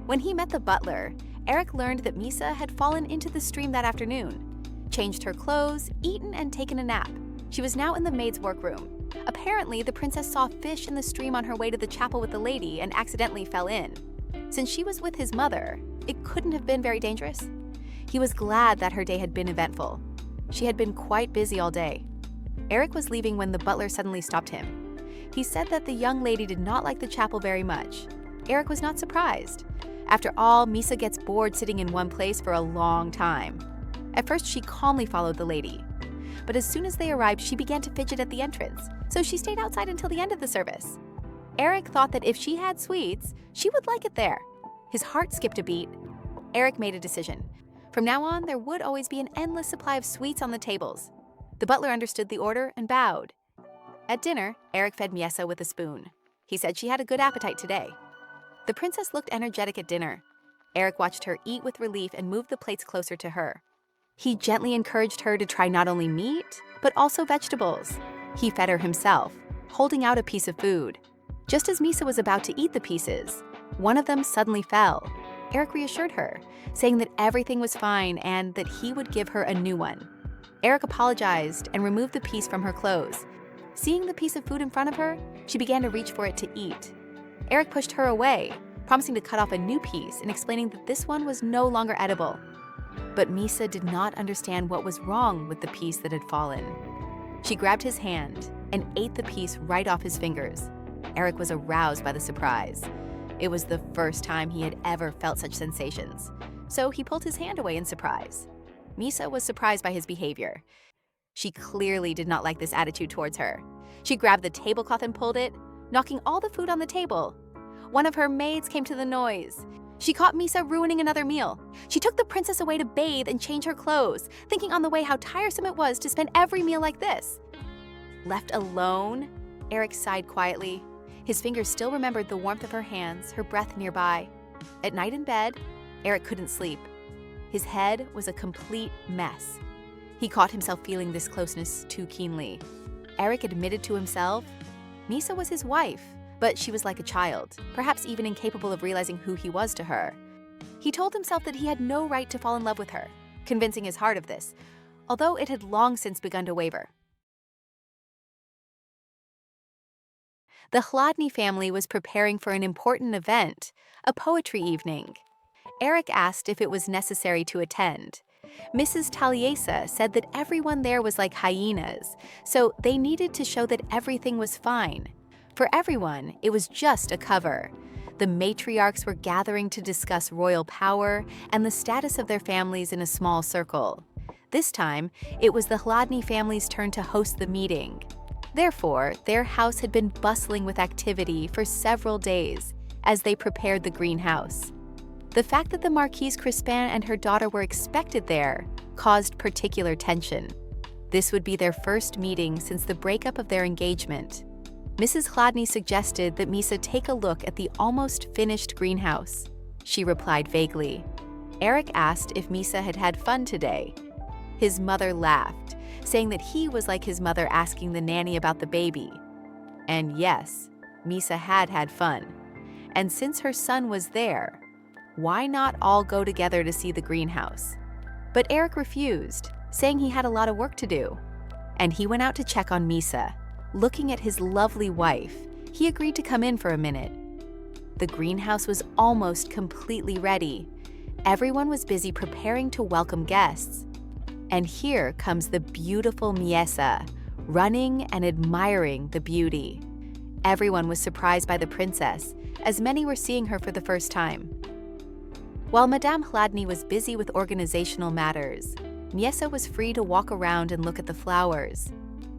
When he met the butler, Eric learned that Misa had fallen into the stream that afternoon, changed her clothes, eaten, and taken a nap. She was now in the maid's workroom. Apparently, the princess saw fish in the stream on her way to the chapel with the lady and accidentally fell in. Since she was with his mother, it couldn't have been very dangerous. He was glad that her day had been eventful. She had been quite busy all day. Eric was leaving when the butler suddenly stopped him. He said that the young lady did not like the chapel very much. Eric was not surprised. After all, Misa gets bored sitting in one place for a long time. At first, she calmly followed the lady. But as soon as they arrived, she began to fidget at the entrance, so she stayed outside until the end of the service. Eric thought that if she had sweets, she would like it there. His heart skipped a beat. Eric made a decision. From now on, there would always be an endless supply of sweets on the tables. The butler understood the order and bowed. At dinner, Eric fed Miesa with a spoon. He said she had a good appetite today. The princess looked energetic at dinner. Eric watched her eat with relief and moved the plates closer to her. He gently encouraged her to try not only meat, but also vegetables. He fed her himself, holding out a piece of food. Just as Misa was about to eat the pieces, one of them suddenly fell. Eric reassured her, saying that everything was fine and that he would give her a new one. Eric apologized and removed the piece from her clothes. Seeing the piece of food in front of her, she began to reach for it to eat. Eric pushed her away, promising to cut off a new piece and explaining that this one was no longer edible. But Misa did not understand what was wrong with the piece that had fallen. She grabbed his hand and ate the piece right off his fingers. Eric was aroused by the surprise. It was the first time he had ever felt such sensations, so he pulled his hand away in surprise. Misa was surprised by his behavior. She clearly did not like this attitude towards her. She grabbed the tablecloth and pulled it, knocking all the food on the table. One of her maids came to the noise. She caught Misa ruining another meal. She took the princess away to bathe and change her clothes, thinking on the way how tiresome it was to spend every meal like this. Left alone, Eric sighed quietly. His fingers still remembered the warmth of her hands, her breath nearby. At night in bed, Eric couldn't sleep. His head was a complete mess. He caught himself feeling this closeness too keenly. Eric admitted to himself, Misa was his wife, but she was like a child, perhaps even incapable of realizing who he was to her. He told himself that he had no right to fall in love with her, convincing his heart of this, although it had long since begun to waver. The Chladni family was preparing for an important event, a poetry evening. Eric asked if it was necessary to attend. Mrs. Taliesa said that everyone there was like hyenas, so they needed to show that everything was fine. For everyone, it was just a cover. The matriarchs were gathering to discuss royal power and the status of their families in a small circle. This time, it was the Chladni family's turn to host the meeting. Therefore, their house had been bustling with activity for several days as they prepared the greenhouse. The fact that the Marquise Crispin and her daughter were expected there caused particular tension. This would be their first meeting since the breakup of their engagement. Mrs. Chladni suggested that Misa take a look at the almost finished greenhouse. She replied vaguely. Eric asked if Misa had had fun today. His mother laughed, saying that he was like his mother asking the nanny about the baby. And yes, Misa had had fun. And since her son was there, why not all go together to see the greenhouse? But Eric refused, saying he had a lot of work to do. And he went out to check on Misa. Looking at his lovely wife, he agreed to come in for a minute. The greenhouse was almost completely ready. Everyone was busy preparing to welcome guests. And here comes the beautiful Miesa, running and admiring the beauty. Everyone was surprised by the princess, as many were seeing her for the first time. While Madame Chladni was busy with organizational matters, Miesa was free to walk around and look at the flowers.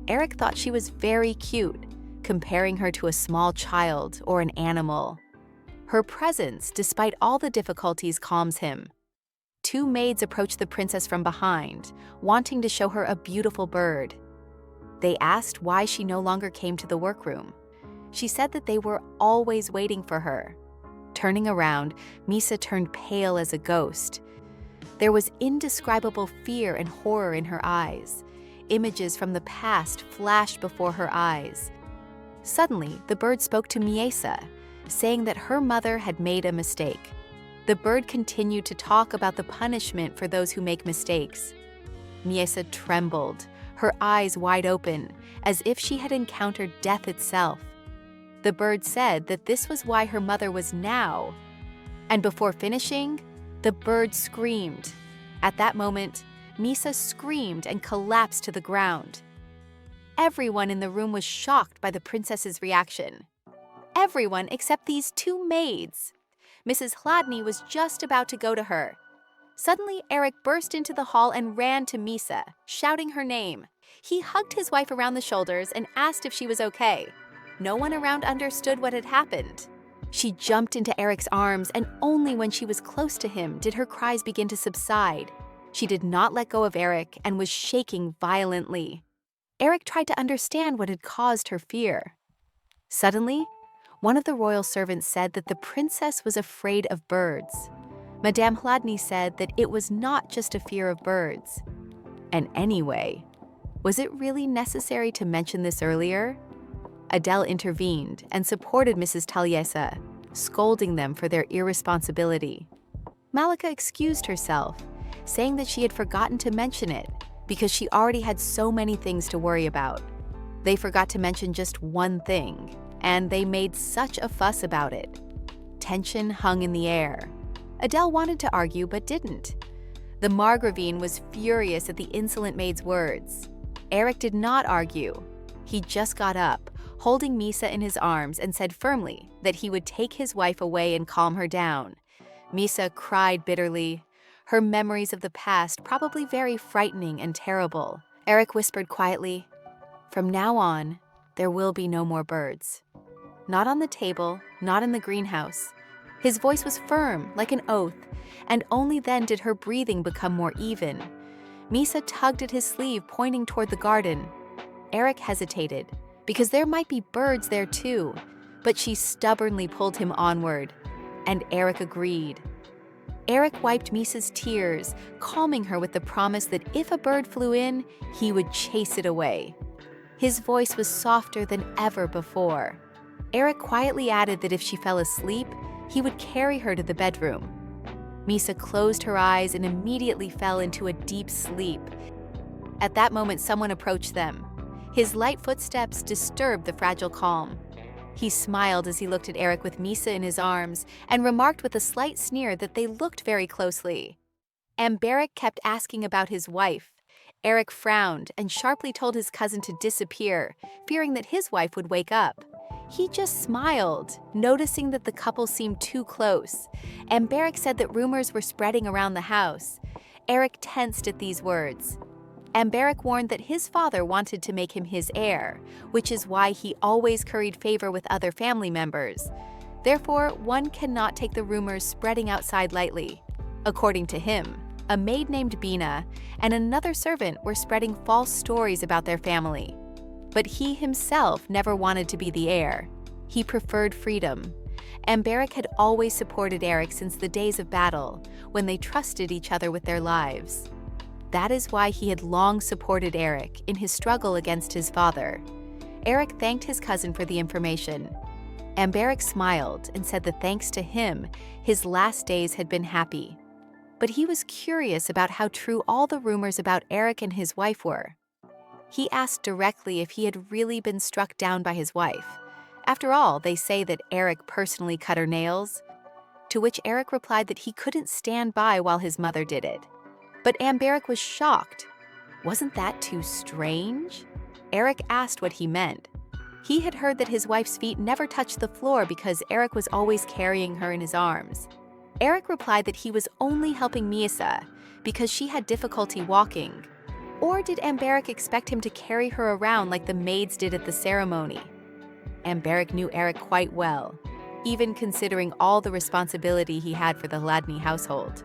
Eric thought she was very cute, comparing her to a small child or an animal. Her presence, despite all the difficulties, calms him. 2 maids approached the princess from behind, wanting to show her a beautiful bird. They asked why she no longer came to the workroom. She said that they were always waiting for her. Turning around, Misa turned pale as a ghost. There was indescribable fear and horror in her eyes. Images from the past flashed before her eyes. Suddenly, the bird spoke to Miesa, saying that her mother had made a mistake. The bird continued to talk about the punishment for those who make mistakes. Miesa trembled, her eyes wide open, as if she had encountered death itself. The bird said that this was why her mother was now. And before finishing, the bird screamed. At that moment, Misa screamed and collapsed to the ground. Everyone in the room was shocked by the princess's reaction. Everyone except these 2 maids. Mrs. Hladny was just about to go to her. Suddenly, Eric burst into the hall and ran to Misa, shouting her name. He hugged his wife around the shoulders and asked if she was okay. No one around understood what had happened. She jumped into Eric's arms, and only when she was close to him did her cries begin to subside. She did not let go of Eric and was shaking violently. Eric tried to understand what had caused her fear. Suddenly, one of the royal servants said that the princess was afraid of birds. Madame Hladny said that it was not just a fear of birds. And anyway, was it really necessary to mention this earlier? Adele intervened and supported Mrs. Taliesa, scolding them for their irresponsibility. Malika excused herself, saying that she had forgotten to mention it because she already had so many things to worry about. They forgot to mention just one thing, and they made such a fuss about it. Tension hung in the air. Adele wanted to argue but didn't. The Margravine was furious at the insolent maid's words. Eric did not argue. He just got up, holding Misa in his arms, and said firmly that he would take his wife away and calm her down. Misa cried bitterly, her memories of the past probably very frightening and terrible. Eric whispered quietly, "From now on, there will be no more birds. Not on the table, not in the greenhouse." His voice was firm, like an oath, and only then did her breathing become more even. Misa tugged at his sleeve, pointing toward the garden. Eric hesitated, because there might be birds there too, but she stubbornly pulled him onward, and Eric agreed. Eric wiped Misa's tears, calming her with the promise that if a bird flew in, he would chase it away. His voice was softer than ever before. Eric quietly added that if she fell asleep, he would carry her to the bedroom. Misa closed her eyes and immediately fell into a deep sleep. At that moment, someone approached them. His light footsteps disturbed the fragile calm. He smiled as he looked at Eric with Misa in his arms and remarked with a slight sneer that they looked very closely. Amberic kept asking about his wife. Eric frowned and sharply told his cousin to disappear, fearing that his wife would wake up. He just smiled, noticing that the couple seemed too close. Amberic said that rumors were spreading around the house. Eric tensed at these words. Amberic warned that his father wanted to make him his heir, which is why he always curried favor with other family members. Therefore, one cannot take the rumors spreading outside lightly. According to him, a maid named Bina and another servant were spreading false stories about their family. But he himself never wanted to be the heir. He preferred freedom. Amberic had always supported Eric since the days of battle, when they trusted each other with their lives. That is why he had long supported Eric in his struggle against his father. Eric thanked his cousin for the information. Amberic smiled and said that thanks to him, his last days had been happy. But he was curious about how true all the rumors about Eric and his wife were. He asked directly if he had really been struck down by his wife. After all, they say that Eric personally cut her nails. To which Eric replied that he couldn't stand by while his mother did it. But Amberic was shocked. Wasn't that too strange? Eric asked what he meant. He had heard that his wife's feet never touched the floor because Eric was always carrying her in his arms. Eric replied that he was only helping Miesa because she had difficulty walking. Or did Amberic expect him to carry her around like the maids did at the ceremony? Amberic knew Eric quite well, even considering all the responsibility he had for the Hladny household.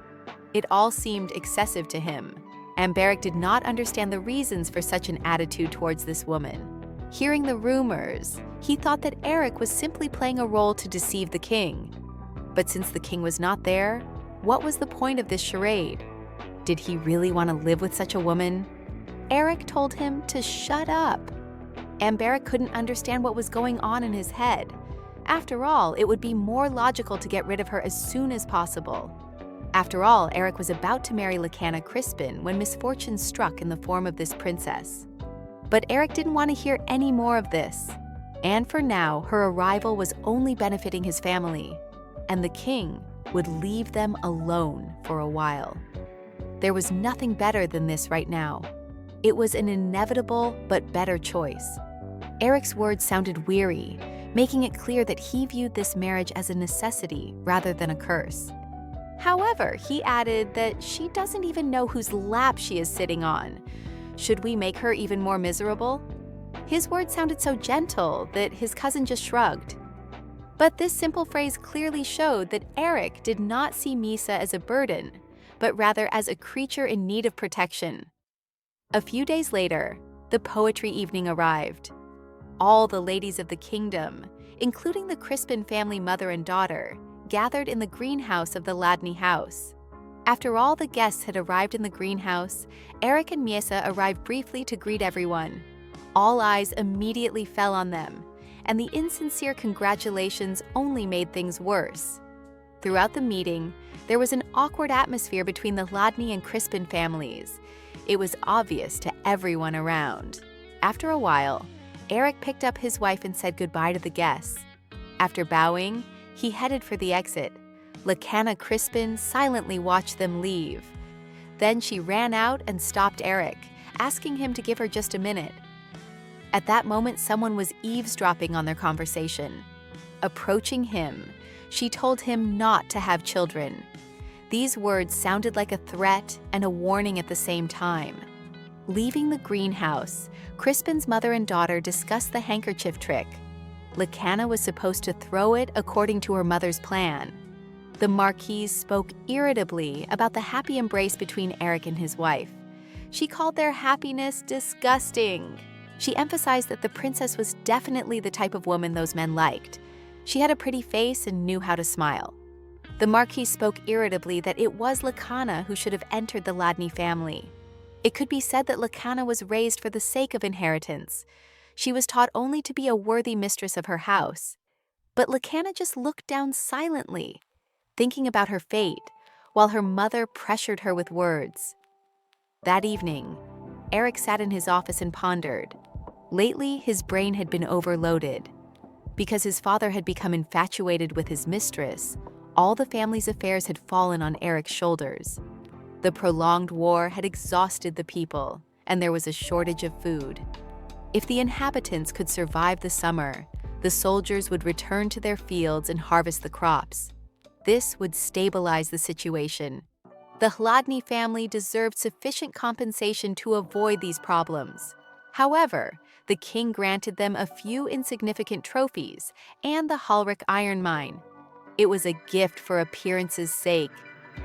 It all seemed excessive to him. Amberic did not understand the reasons for such an attitude towards this woman. Hearing the rumors, he thought that Eric was simply playing a role to deceive the king. But since the king was not there, what was the point of this charade? Did he really want to live with such a woman? Eric told him to shut up. Amberic couldn't understand what was going on in his head. After all, it would be more logical to get rid of her as soon as possible. After all, Eric was about to marry Lacana Crispin when misfortune struck in the form of this princess. But Eric didn't want to hear any more of this. And for now, her arrival was only benefiting his family, and the king would leave them alone for a while. There was nothing better than this right now. It was an inevitable but better choice. Eric's words sounded weary, making it clear that he viewed this marriage as a necessity rather than a curse. However, he added that she doesn't even know whose lap she is sitting on. Should we make her even more miserable? His words sounded so gentle that his cousin just shrugged. But this simple phrase clearly showed that Eric did not see Misa as a burden, but rather as a creature in need of protection. A few days later, the poetry evening arrived. All the ladies of the kingdom, including the Crispin family mother and daughter, gathered in the greenhouse of the Ladny house. After all the guests had arrived in the greenhouse, Eric and Miesa arrived briefly to greet everyone. All eyes immediately fell on them, and the insincere congratulations only made things worse. Throughout the meeting, there was an awkward atmosphere between the Ladny and Crispin families. It was obvious to everyone around. After a while, Eric picked up his wife and said goodbye to the guests. After bowing, he headed for the exit. Lacana Crispin silently watched them leave. Then she ran out and stopped Eric, asking him to give her just a minute. At that moment, someone was eavesdropping on their conversation. Approaching him, she told him not to have children. These words sounded like a threat and a warning at the same time. Leaving the greenhouse, Crispin's mother and daughter discussed the handkerchief trick. Lacana was supposed to throw it according to her mother's plan. The Marquise spoke irritably about the happy embrace between Eric and his wife. She called their happiness disgusting. She emphasized that the princess was definitely the type of woman those men liked. She had a pretty face and knew how to smile. The Marquise spoke irritably that it was Lacana who should have entered the Ladny family. It could be said that Lacana was raised for the sake of inheritance. She was taught only to be a worthy mistress of her house. But Lacana just looked down silently, thinking about her fate, while her mother pressured her with words. That evening, Eric sat in his office and pondered. Lately, his brain had been overloaded. Because his father had become infatuated with his mistress, all the family's affairs had fallen on Eric's shoulders. The prolonged war had exhausted the people, and there was a shortage of food. If the inhabitants could survive the summer, the soldiers would return to their fields and harvest the crops. This would stabilize the situation. The Hladny family deserved sufficient compensation to avoid these problems. However, the king granted them a few insignificant trophies and the Halrik iron mine. It was a gift for appearance's sake.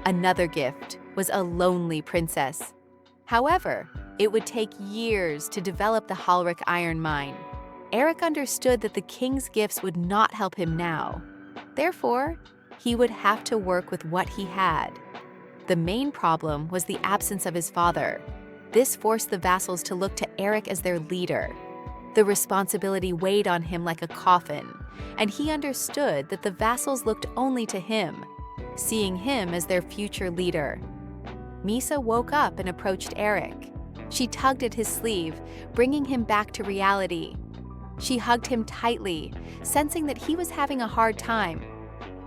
Another gift was a lonely princess. However, it would take years to develop the Halrik iron mine. Eric understood that the king's gifts would not help him now. Therefore, he would have to work with what he had. The main problem was the absence of his father. This forced the vassals to look to Eric as their leader. The responsibility weighed on him like a coffin, and he understood that the vassals looked only to him, seeing him as their future leader. Misa woke up and approached Eric. She tugged at his sleeve, bringing him back to reality. She hugged him tightly, sensing that he was having a hard time.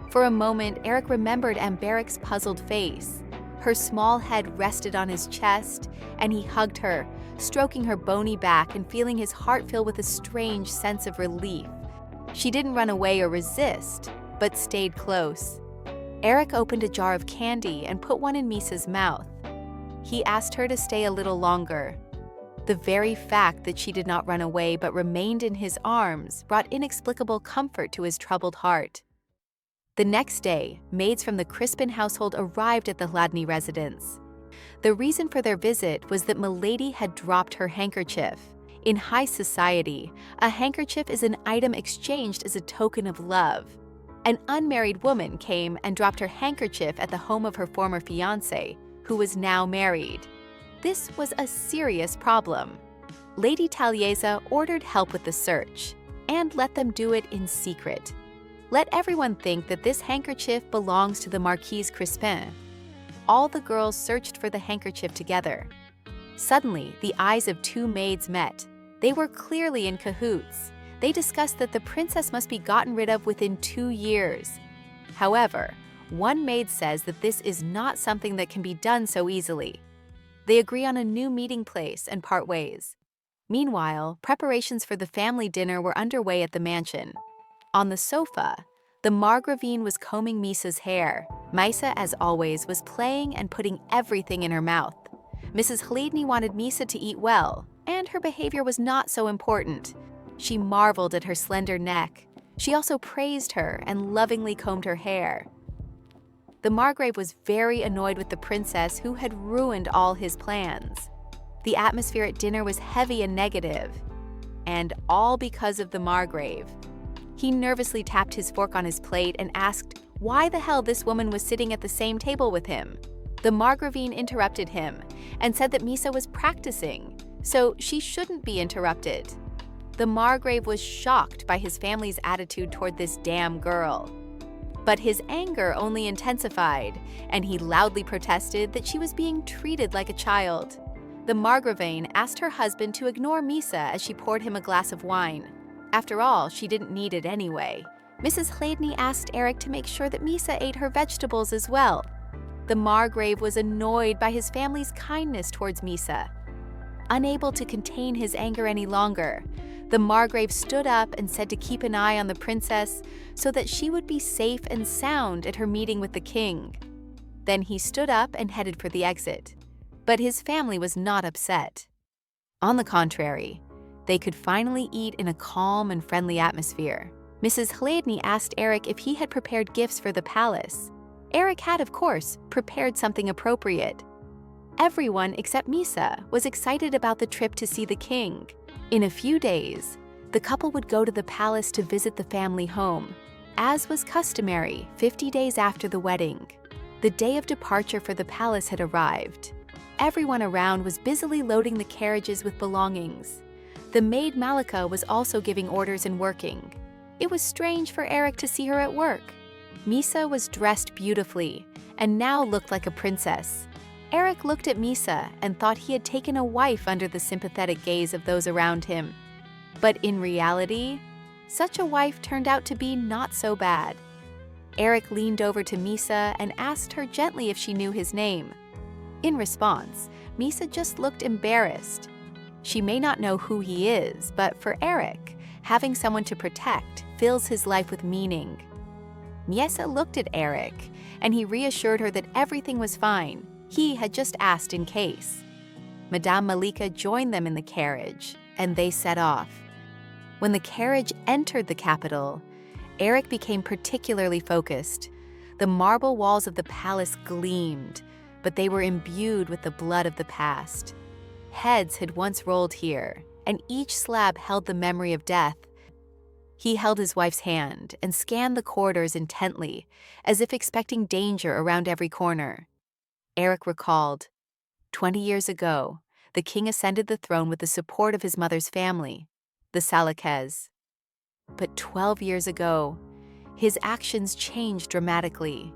For a moment, Eric remembered Amberic's puzzled face. Her small head rested on his chest, and he hugged her, stroking her bony back and feeling his heart fill with a strange sense of relief. She didn't run away or resist, but stayed close. Eric opened a jar of candy and put one in Misa's mouth. He asked her to stay a little longer. The very fact that she did not run away but remained in his arms brought inexplicable comfort to his troubled heart. The next day, maids from the Crispin household arrived at the Hladny residence. The reason for their visit was that Milady had dropped her handkerchief. In high society, a handkerchief is an item exchanged as a token of love. An unmarried woman came and dropped her handkerchief at the home of her former fiancé, who was now married. This was a serious problem. Lady Taliesa ordered help with the search, and let them do it in secret. Let everyone think that this handkerchief belongs to the Marquise Crispin. All the girls searched for the handkerchief together. Suddenly, the eyes of two maids met. They were clearly in cahoots. They discussed that the princess must be gotten rid of within 2 years. However, one maid says that this is not something that can be done so easily. They agree on a new meeting place and part ways. Meanwhile, preparations for the family dinner were underway at the mansion. On the sofa, the Margravine was combing Misa's hair. Misa, as always, was playing and putting everything in her mouth. Mrs. Hladny wanted Misa to eat well, and her behavior was not so important. She marveled at her slender neck. She also praised her and lovingly combed her hair. The Margrave was very annoyed with the princess who had ruined all his plans. The atmosphere at dinner was heavy and negative, and all because of the Margrave. He nervously tapped his fork on his plate and asked why the hell this woman was sitting at the same table with him. The Margravine interrupted him and said that Misa was practicing, so she shouldn't be interrupted. The Margrave was shocked by his family's attitude toward this damn girl. But his anger only intensified, and he loudly protested that she was being treated like a child. The Margravine asked her husband to ignore Misa as she poured him a glass of wine. After all, she didn't need it anyway. Mrs. Hladny asked Eric to make sure that Misa ate her vegetables as well. The Margrave was annoyed by his family's kindness towards Misa. Unable to contain his anger any longer, the Margrave stood up and said to keep an eye on the princess so that she would be safe and sound at her meeting with the king. Then he stood up and headed for the exit. But his family was not upset. On the contrary, they could finally eat in a calm and friendly atmosphere. Mrs. Hladny asked Eric if he had prepared gifts for the palace. Eric had, of course, prepared something appropriate. Everyone except Misa was excited about the trip to see the king. In a few days, the couple would go to the palace to visit the family home. As was customary, 50 days after the wedding, the day of departure for the palace had arrived. Everyone around was busily loading the carriages with belongings. The maid Malika was also giving orders and working. It was strange for Eric to see her at work. Misa was dressed beautifully and now looked like a princess. Eric looked at Misa and thought he had taken a wife under the sympathetic gaze of those around him. But in reality, such a wife turned out to be not so bad. Eric leaned over to Misa and asked her gently if she knew his name. In response, Misa just looked embarrassed. She may not know who he is, but for Eric, having someone to protect fills his life with meaning. Miesa looked at Eric, and he reassured her that everything was fine. He had just asked in case. Madame Malika joined them in the carriage, and they set off. When the carriage entered the capital, Eric became particularly focused. The marble walls of the palace gleamed, but they were imbued with the blood of the past. Heads had once rolled here, and each slab held the memory of death. He held his wife's hand and scanned the corridors intently, as if expecting danger around every corner. Eric recalled, 20 years ago, the king ascended the throne with the support of his mother's family, the Salakez. But 12 years ago, his actions changed dramatically.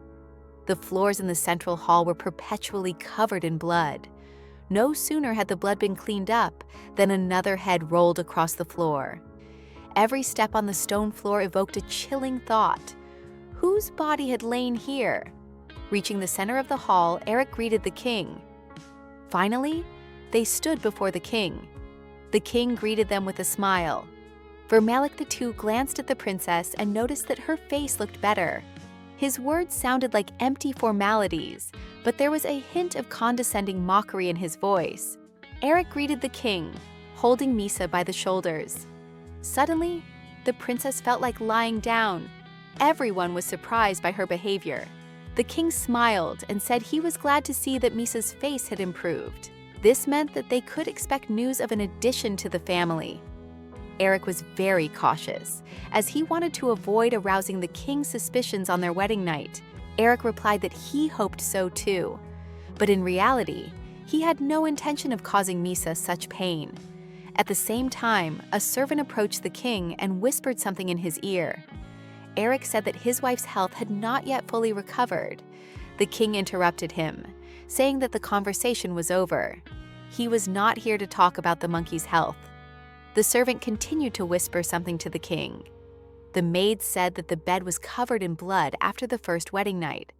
The floors in the central hall were perpetually covered in blood. No sooner had the blood been cleaned up than another head rolled across the floor. Every step on the stone floor evoked a chilling thought. Whose body had lain here? Reaching the center of the hall, Eric greeted the king. Finally, they stood before the king. The king greeted them with a smile. Vermalik II glanced at the princess and noticed that her face looked better. His words sounded like empty formalities, but there was a hint of condescending mockery in his voice. Eric greeted the king, holding Misa by the shoulders. Suddenly, the princess felt like lying down. Everyone was surprised by her behavior. The king smiled and said he was glad to see that Misa's face had improved. This meant that they could expect news of an addition to the family. Eric was very cautious, as he wanted to avoid arousing the king's suspicions on their wedding night. Eric replied that he hoped so too. But in reality, he had no intention of causing Misa such pain. At the same time, a servant approached the king and whispered something in his ear. Eric said that his wife's health had not yet fully recovered. The king interrupted him, saying that the conversation was over. He was not here to talk about the monkey's health. The servant continued to whisper something to the king. The maid said that the bed was covered in blood after the first wedding night.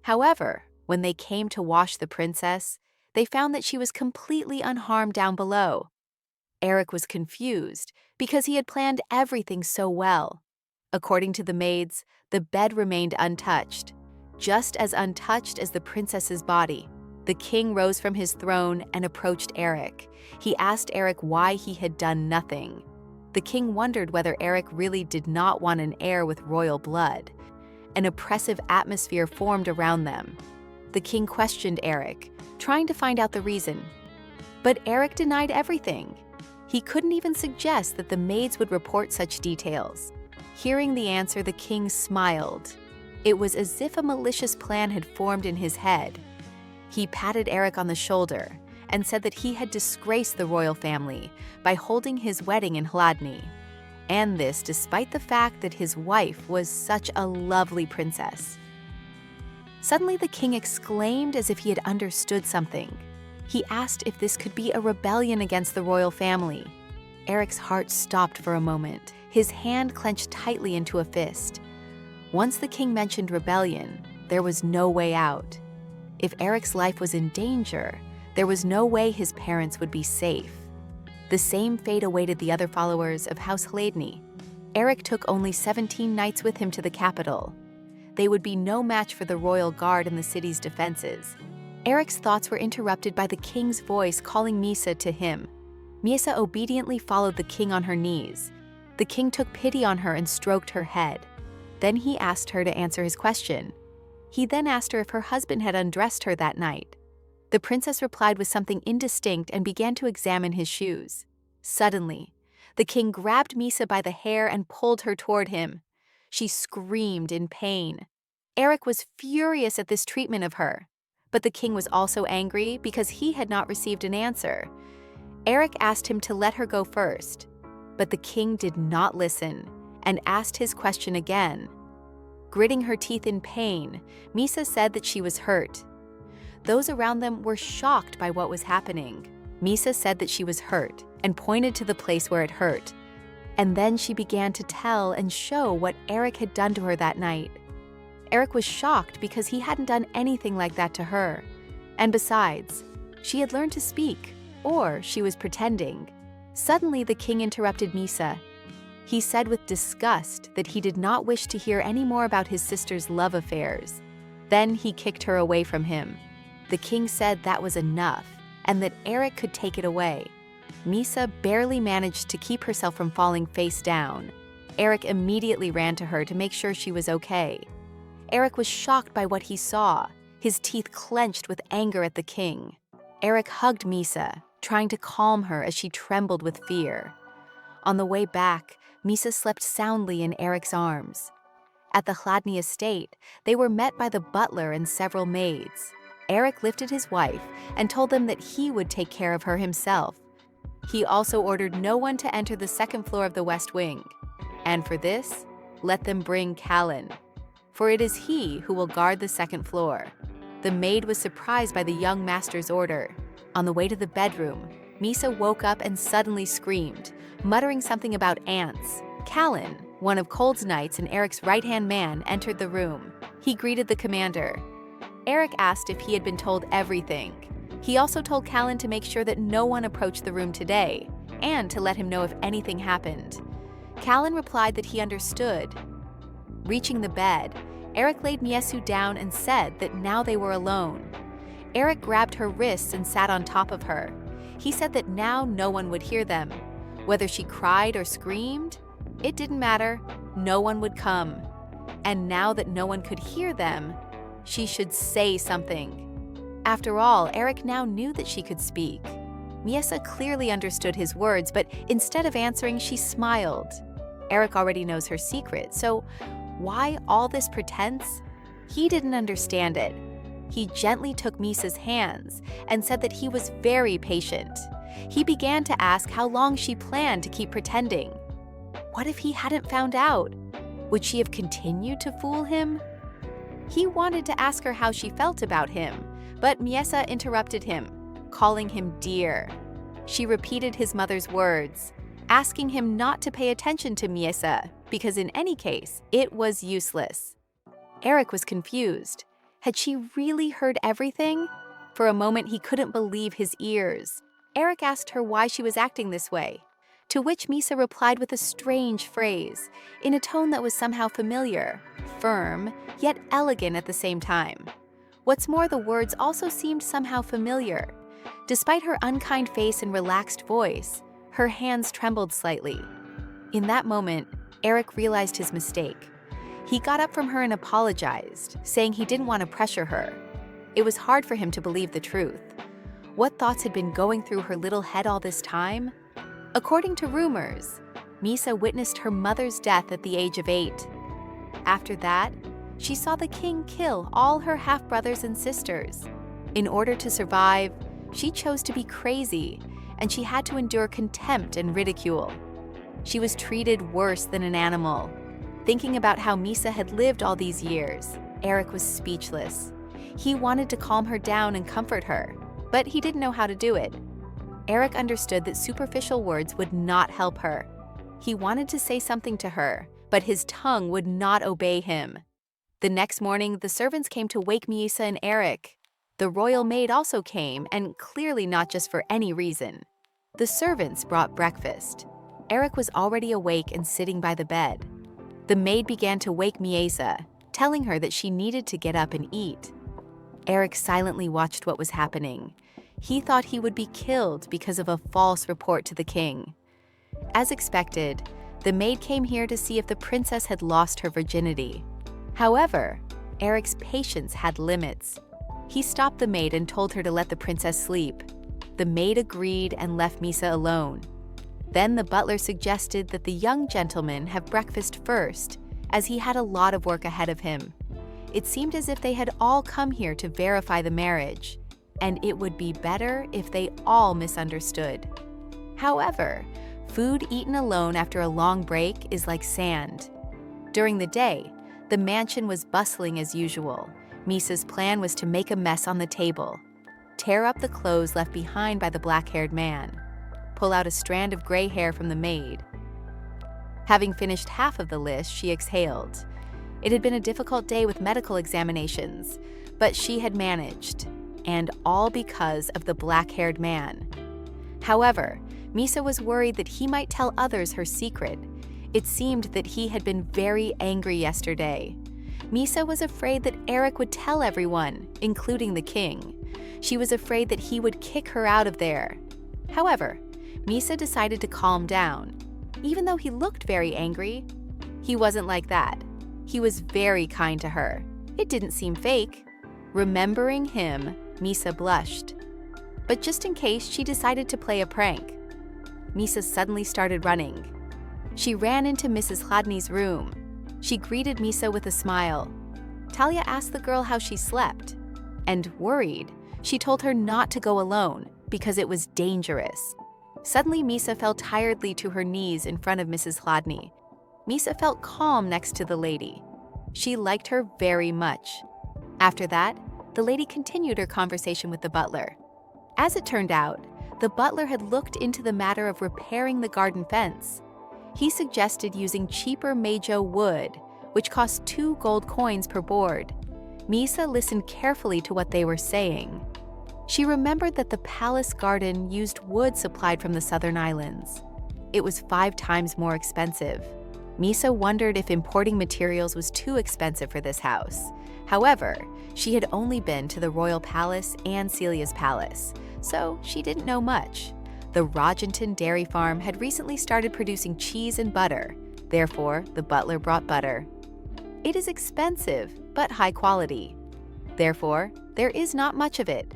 However, when they came to wash the princess, they found that she was completely unharmed down below. Eric was confused because he had planned everything so well. According to the maids, the bed remained untouched, just as untouched as the princess's body. The king rose from his throne and approached Eric. He asked Eric why he had done nothing. The king wondered whether Eric really did not want an heir with royal blood. An oppressive atmosphere formed around them. The king questioned Eric, trying to find out the reason. But Eric denied everything. He couldn't even suggest that the maids would report such details. Hearing the answer, the king smiled. It was as if a malicious plan had formed in his head. He patted Eric on the shoulder and said that he had disgraced the royal family by holding his wedding in Hladny, and this despite the fact that his wife was such a lovely princess. Suddenly the king exclaimed as if he had understood something. He asked if this could be a rebellion against the royal family. Eric's heart stopped for a moment. His hand clenched tightly into a fist. Once the king mentioned rebellion, there was no way out. If Eric's life was in danger, there was no way his parents would be safe. The same fate awaited the other followers of House Hladny. Eric took only 17 knights with him to the capital. They would be no match for the royal guard and the city's defenses. Eric's thoughts were interrupted by the king's voice calling Misa to him. Misa obediently followed the king on her knees. The king took pity on her and stroked her head. Then he asked her to answer his question. He then asked her if her husband had undressed her that night. The princess replied with something indistinct and began to examine his shoes. Suddenly, the king grabbed Misa by the hair and pulled her toward him. She screamed in pain. Eric was furious at this treatment of her, but the king was also angry because he had not received an answer. Eric asked him to let her go first, but the king did not listen and asked his question again. Gritting her teeth in pain, Misa said that she was hurt. Those around them were shocked by what was happening. Misa said that she was hurt and pointed to the place where it hurt. And then she began to tell and show what Eric had done to her that night. Eric was shocked because he hadn't done anything like that to her. And besides, she had learned to speak, or she was pretending. Suddenly, the king interrupted Misa. He said with disgust that he did not wish to hear any more about his sister's love affairs. Then he kicked her away from him. The king said that was enough, and that Eric could take it away. Misa barely managed to keep herself from falling face down. Eric immediately ran to her to make sure she was okay. Eric was shocked by what he saw, his teeth clenched with anger at the king. Eric hugged Misa, trying to calm her as she trembled with fear. On the way back, Misa slept soundly in Eric's arms. At the Hladny estate, they were met by the butler and several maids. Eric lifted his wife and told them that he would take care of her himself. He also ordered no one to enter the second floor of the West Wing. And for this, let them bring Callan, for it is he who will guard the second floor. The maid was surprised by the young master's order. On the way to the bedroom, Misa woke up and suddenly screamed, muttering something about ants. Callan, one of Cold's knights and Eric's right-hand man, entered the room. He greeted the commander. Eric asked if he had been told everything. He also told Callan to make sure that no one approached the room today, and to let him know if anything happened. Callan replied that he understood. Reaching the bed, Eric laid Miesu down and said that now they were alone. Eric grabbed her wrists and sat on top of her. He said that now no one would hear them. Whether she cried or screamed, it didn't matter. No one would come. And now that no one could hear them, she should say something. After all, Eric now knew that she could speak. Miesa clearly understood his words, but instead of answering, she smiled. Eric already knows her secret, so why all this pretense? He didn't understand it. He gently took Misa's hands and said that he was very patient. He began to ask how long she planned to keep pretending. What if he hadn't found out? Would she have continued to fool him? He wanted to ask her how she felt about him, but Miesa interrupted him, calling him dear. She repeated his mother's words, asking him not to pay attention to Miesa because in any case, it was useless. Eric was confused. Had she really heard everything? For a moment, he couldn't believe his ears. Eric asked her why she was acting this way, to which Miesa replied with a strange phrase, in a tone that was somehow familiar, firm, yet elegant at the same time. What's more, the words also seemed somehow familiar. Despite her unkind face and relaxed voice, her hands trembled slightly. In that moment, Eric realized his mistake. He got up from her and apologized, saying he didn't want to pressure her. It was hard for him to believe the truth. What thoughts had been going through her little head all this time? According to rumors, Miesa witnessed her mother's death at the age of 8. After that, she saw the king kill all her half-brothers and sisters. In order to survive, she chose to be crazy, and she had to endure contempt and ridicule. She was treated worse than an animal. Thinking about how Miesa had lived all these years, Eric was speechless. He wanted to calm her down and comfort her, but he didn't know how to do it. Eric understood that superficial words would not help her. He wanted to say something to her, but his tongue would not obey him. The next morning, the servants came to wake Miesa and Eric. The royal maid also came, and clearly not just for any reason. The servants brought breakfast. Eric was already awake and sitting by the bed. The maid began to wake Miesa, telling her that she needed to get up and eat. Eric silently watched what was happening. He thought he would be killed because of a false report to the king. As expected, the maid came here to see if the princess had lost her virginity. However, Eric's patience had limits. He stopped the maid and told her to let the princess sleep. The maid agreed and left Miesa alone. Then the butler suggested that the young gentleman have breakfast first, as he had a lot of work ahead of him. It seemed as if they had all come here to verify the marriage, and it would be better if they all misunderstood. However, food eaten alone after a long break is like sand. During the day, the mansion was bustling as usual. Miesa's plan was to make a mess on the table, tear up the clothes left behind by the black-haired man, pull out a strand of gray hair from the maid. Having finished half of the list, she exhaled. It had been a difficult day with medical examinations, but she had managed, and all because of the black-haired man. However, Miesa was worried that he might tell others her secret. It seemed that he had been very angry yesterday. Miesa was afraid that Eric would tell everyone, including the king. She was afraid that he would kick her out of there. However, Miesa decided to calm down. Even though he looked very angry, he wasn't like that. He was very kind to her. It didn't seem fake. Remembering him, Miesa blushed. But just in case, she decided to play a prank. Miesa suddenly started running. She ran into Mrs. Chladni's room. She greeted Miesa with a smile. Talia asked the girl how she slept. And worried, she told her not to go alone because it was dangerous. Suddenly, Miesa fell tiredly to her knees in front of Mrs. Chladni. Miesa felt calm next to the lady. She liked her very much. After that, the lady continued her conversation with the butler. As it turned out, the butler had looked into the matter of repairing the garden fence. He suggested using cheaper Meijo wood, which cost 2 gold coins per board. Miesa listened carefully to what they were saying. She remembered that the palace garden used wood supplied from the southern islands. It was 5 times more expensive. Miesa wondered if importing materials was too expensive for this house. However, she had only been to the royal palace and Celia's palace, so she didn't know much. The Rogenton dairy farm had recently started producing cheese and butter. Therefore, the butler brought butter. It is expensive, but high quality. Therefore, there is not much of it.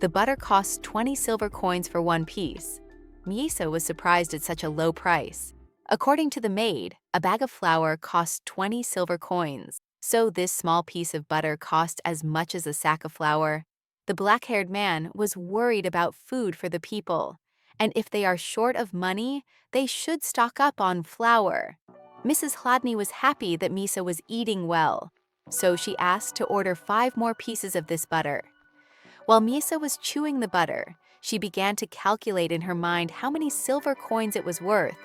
The butter costs 20 silver coins for one piece. Miesa was surprised at such a low price. According to the maid, a bag of flour cost 20 silver coins, so this small piece of butter cost as much as a sack of flour. The black-haired man was worried about food for the people, and if they are short of money, they should stock up on flour. Mrs. Hladny was happy that Miesa was eating well, so she asked to order 5 more pieces of this butter. While Miesa was chewing the butter, she began to calculate in her mind how many silver coins it was worth.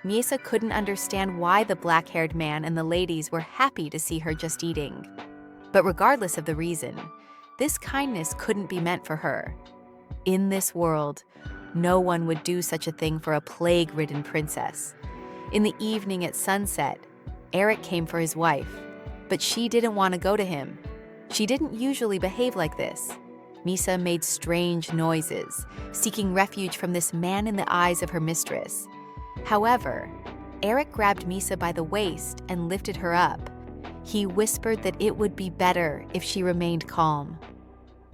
Miesa couldn't understand why the black-haired man and the ladies were happy to see her just eating. But regardless of the reason, this kindness couldn't be meant for her. In this world, no one would do such a thing for a plague-ridden princess. In the evening at sunset, Eric came for his wife, but she didn't want to go to him. She didn't usually behave like this. Miesa made strange noises, seeking refuge from this man in the eyes of her mistress. However, Eric grabbed Miesa by the waist and lifted her up. He whispered that it would be better if she remained calm.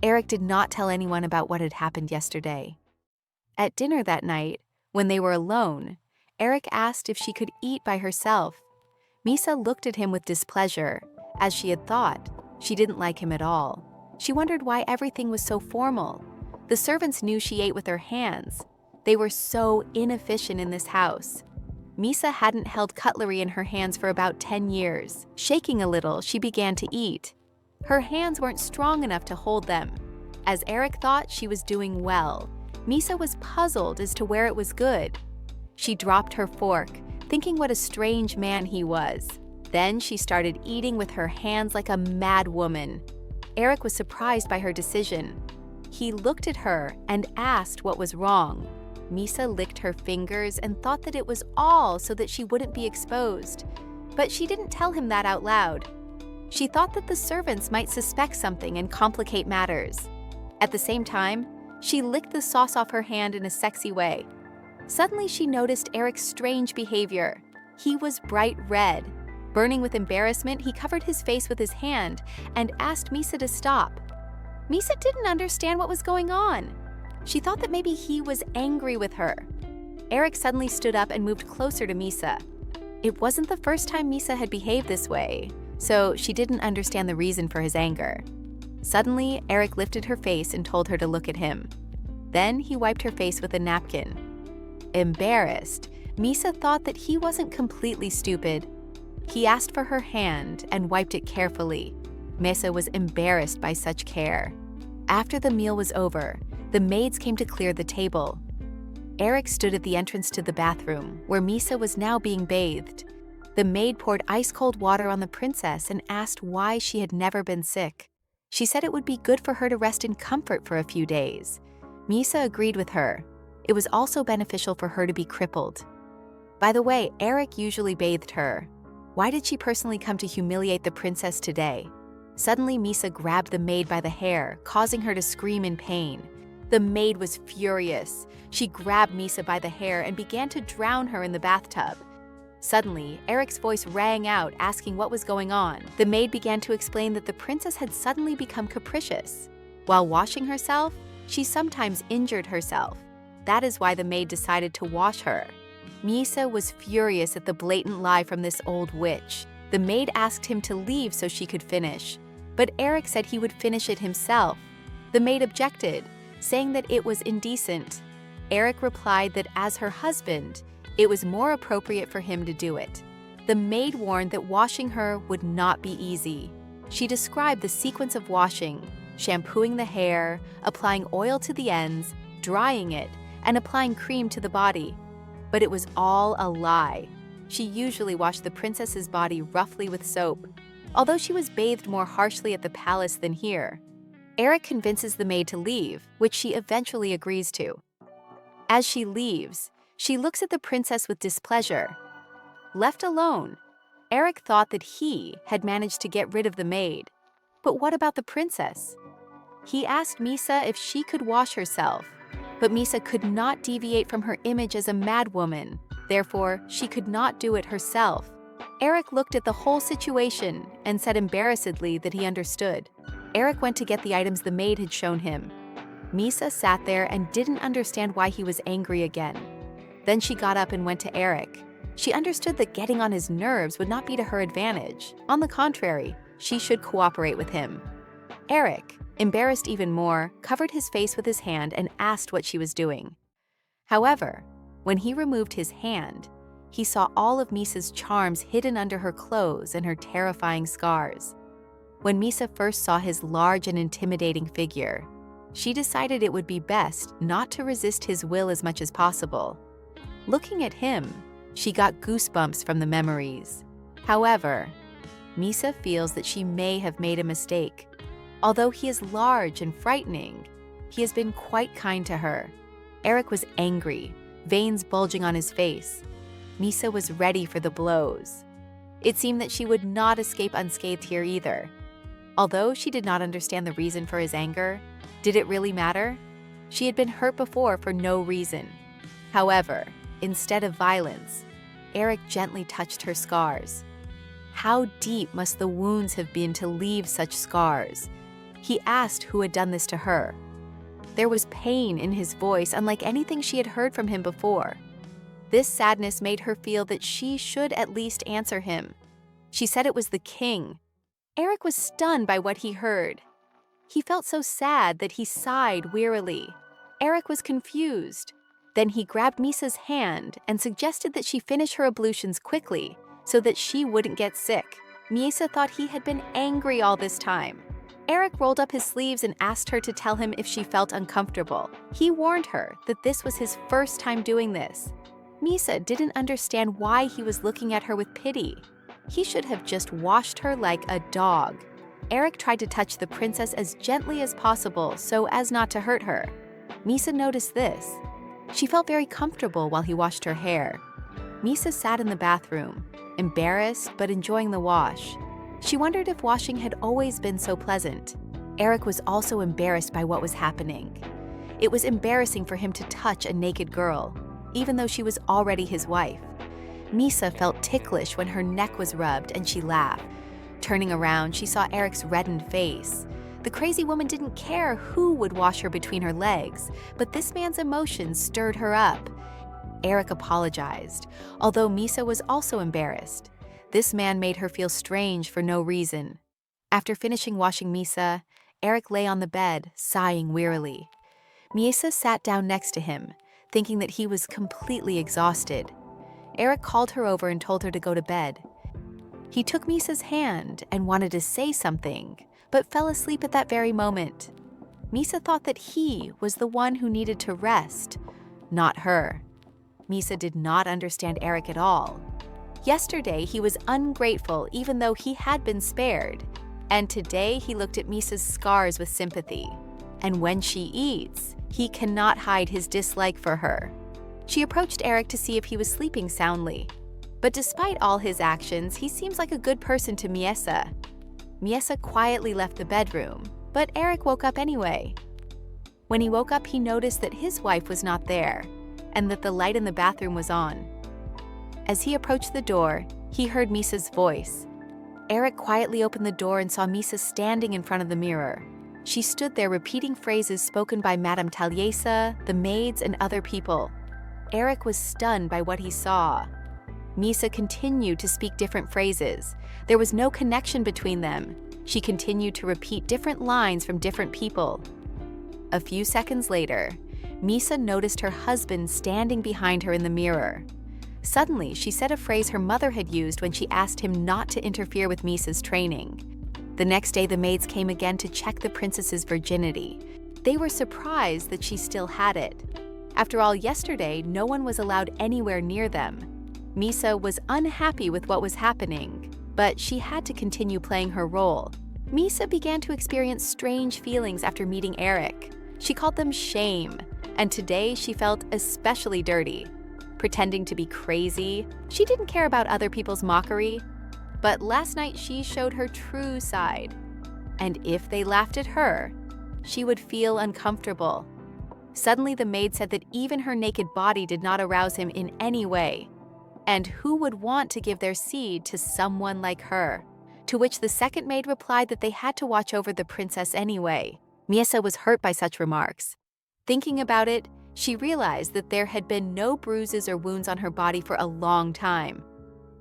Eric did not tell anyone about what had happened yesterday. At dinner that night, when they were alone, Eric asked if she could eat by herself. Miesa looked at him with displeasure. As she had thought, she didn't like him at all. She wondered why everything was so formal. The servants knew she ate with her hands. They were so inefficient in this house. Miesa hadn't held cutlery in her hands for about 10 years. Shaking a little, she began to eat. Her hands weren't strong enough to hold them. As Eric thought she was doing well, Miesa was puzzled as to where it was good. She dropped her fork, thinking what a strange man he was. Then she started eating with her hands like a mad woman. Eric was surprised by her decision. He looked at her and asked what was wrong. Miesa licked her fingers and thought that it was all so that she wouldn't be exposed. But she didn't tell him that out loud. She thought that the servants might suspect something and complicate matters. At the same time, she licked the sauce off her hand in a sexy way. Suddenly, she noticed Eric's strange behavior. He was bright red. Burning with embarrassment, he covered his face with his hand and asked Miesa to stop. Miesa didn't understand what was going on. She thought that maybe he was angry with her. Eric suddenly stood up and moved closer to Miesa. It wasn't the first time Miesa had behaved this way, so she didn't understand the reason for his anger. Suddenly, Eric lifted her face and told her to look at him. Then he wiped her face with a napkin. Embarrassed, Miesa thought that he wasn't completely stupid. He asked for her hand and wiped it carefully. Miesa was embarrassed by such care. After the meal was over, the maids came to clear the table. Eric stood at the entrance to the bathroom, where Miesa was now being bathed. The maid poured ice-cold water on the princess and asked why she had never been sick. She said it would be good for her to rest in comfort for a few days. Miesa agreed with her. It was also beneficial for her to be crippled. By the way, Eric usually bathed her. Why did she personally come to humiliate the princess today? Suddenly, Miesa grabbed the maid by the hair, causing her to scream in pain. The maid was furious. She grabbed Miesa by the hair and began to drown her in the bathtub. Suddenly, Eric's voice rang out, asking what was going on. The maid began to explain that the princess had suddenly become capricious. While washing herself, she sometimes injured herself. That is why the maid decided to wash her. Miesa was furious at the blatant lie from this old witch. The maid asked him to leave so she could finish, but Eric said he would finish it himself. The maid objected, saying that it was indecent. Eric replied that as her husband, it was more appropriate for him to do it. The maid warned that washing her would not be easy. She described the sequence of washing, shampooing the hair, applying oil to the ends, drying it, and applying cream to the body. But it was all a lie. She usually washed the princess's body roughly with soap, although she was bathed more harshly at the palace than here. Eric convinces the maid to leave, which she eventually agrees to. As she leaves, she looks at the princess with displeasure. Left alone, Eric thought that he had managed to get rid of the maid. But what about the princess? He asked Miesa if she could wash herself, but Miesa could not deviate from her image as a madwoman. Therefore, she could not do it herself. Eric looked at the whole situation and said embarrassedly that he understood. Eric went to get the items the maid had shown him. Misa sat there and didn't understand why he was angry again. Then she got up and went to Eric. She understood that getting on his nerves would not be to her advantage. On the contrary, she should cooperate with him. Eric, embarrassed even more, covered his face with his hand and asked what she was doing. However, when he removed his hand, he saw all of Misa's charms hidden under her clothes and her terrifying scars. When Misa first saw his large and intimidating figure, she decided it would be best not to resist his will as much as possible. Looking at him, she got goosebumps from the memories. However, Misa feels that she may have made a mistake. Although he is large and frightening, he has been quite kind to her. Eric was angry, veins bulging on his face. Misa was ready for the blows. It seemed that she would not escape unscathed here either. Although she did not understand the reason for his anger, did it really matter? She had been hurt before for no reason. However, instead of violence, Eric gently touched her scars. How deep must the wounds have been to leave such scars? He asked who had done this to her. There was pain in his voice, unlike anything she had heard from him before. This sadness made her feel that she should at least answer him. She said it was the king. Eric was stunned by what he heard. He felt so sad that he sighed wearily. Eric was confused. Then he grabbed Misa's hand and suggested that she finish her ablutions quickly so that she wouldn't get sick. Misa thought he had been angry all this time. Eric rolled up his sleeves and asked her to tell him if she felt uncomfortable. He warned her that this was his first time doing this. Misa didn't understand why he was looking at her with pity. He should have just washed her like a dog. Eric tried to touch the princess as gently as possible so as not to hurt her. Misa noticed this. She felt very comfortable while he washed her hair. Misa sat in the bathroom, embarrassed but enjoying the wash. She wondered if washing had always been so pleasant. Eric was also embarrassed by what was happening. It was embarrassing for him to touch a naked girl, even though she was already his wife. Misa felt ticklish when her neck was rubbed and she laughed. Turning around, she saw Eric's reddened face. The crazy woman didn't care who would wash her between her legs, but this man's emotions stirred her up. Eric apologized, although Misa was also embarrassed. This man made her feel strange for no reason. After finishing washing Misa, Eric lay on the bed, sighing wearily. Misa sat down next to him, thinking that he was completely exhausted. Eric called her over and told her to go to bed. He took Misa's hand and wanted to say something, but fell asleep at that very moment. Misa thought that he was the one who needed to rest, not her. Misa did not understand Eric at all. Yesterday, he was ungrateful even though he had been spared, and today he looked at Misa's scars with sympathy. And when she eats, he cannot hide his dislike for her. She approached Eric to see if he was sleeping soundly. But despite all his actions, he seems like a good person to Misa. Misa quietly left the bedroom, but Eric woke up anyway. When he woke up, he noticed that his wife was not there, and that the light in the bathroom was on. As he approached the door, he heard Misa's voice. Eric quietly opened the door and saw Misa standing in front of the mirror. She stood there repeating phrases spoken by Madame Taliesa, the maids, and other people. Eric was stunned by what he saw. Misa continued to speak different phrases. There was no connection between them. She continued to repeat different lines from different people. A few seconds later, Misa noticed her husband standing behind her in the mirror. Suddenly, she said a phrase her mother had used when she asked him not to interfere with Misa's training. The next day, the maids came again to check the princess's virginity. They were surprised that she still had it. After all, yesterday, no one was allowed anywhere near them. Misa was unhappy with what was happening, but she had to continue playing her role. Misa began to experience strange feelings after meeting Eric. She called them shame, and today she felt especially dirty. Pretending to be crazy, she didn't care about other people's mockery. But last night she showed her true side. And if they laughed at her, she would feel uncomfortable. Suddenly the maid said that even her naked body did not arouse him in any way. And who would want to give their seed to someone like her? To which the second maid replied that they had to watch over the princess anyway. Misa was hurt by such remarks. Thinking about it, she realized that there had been no bruises or wounds on her body for a long time.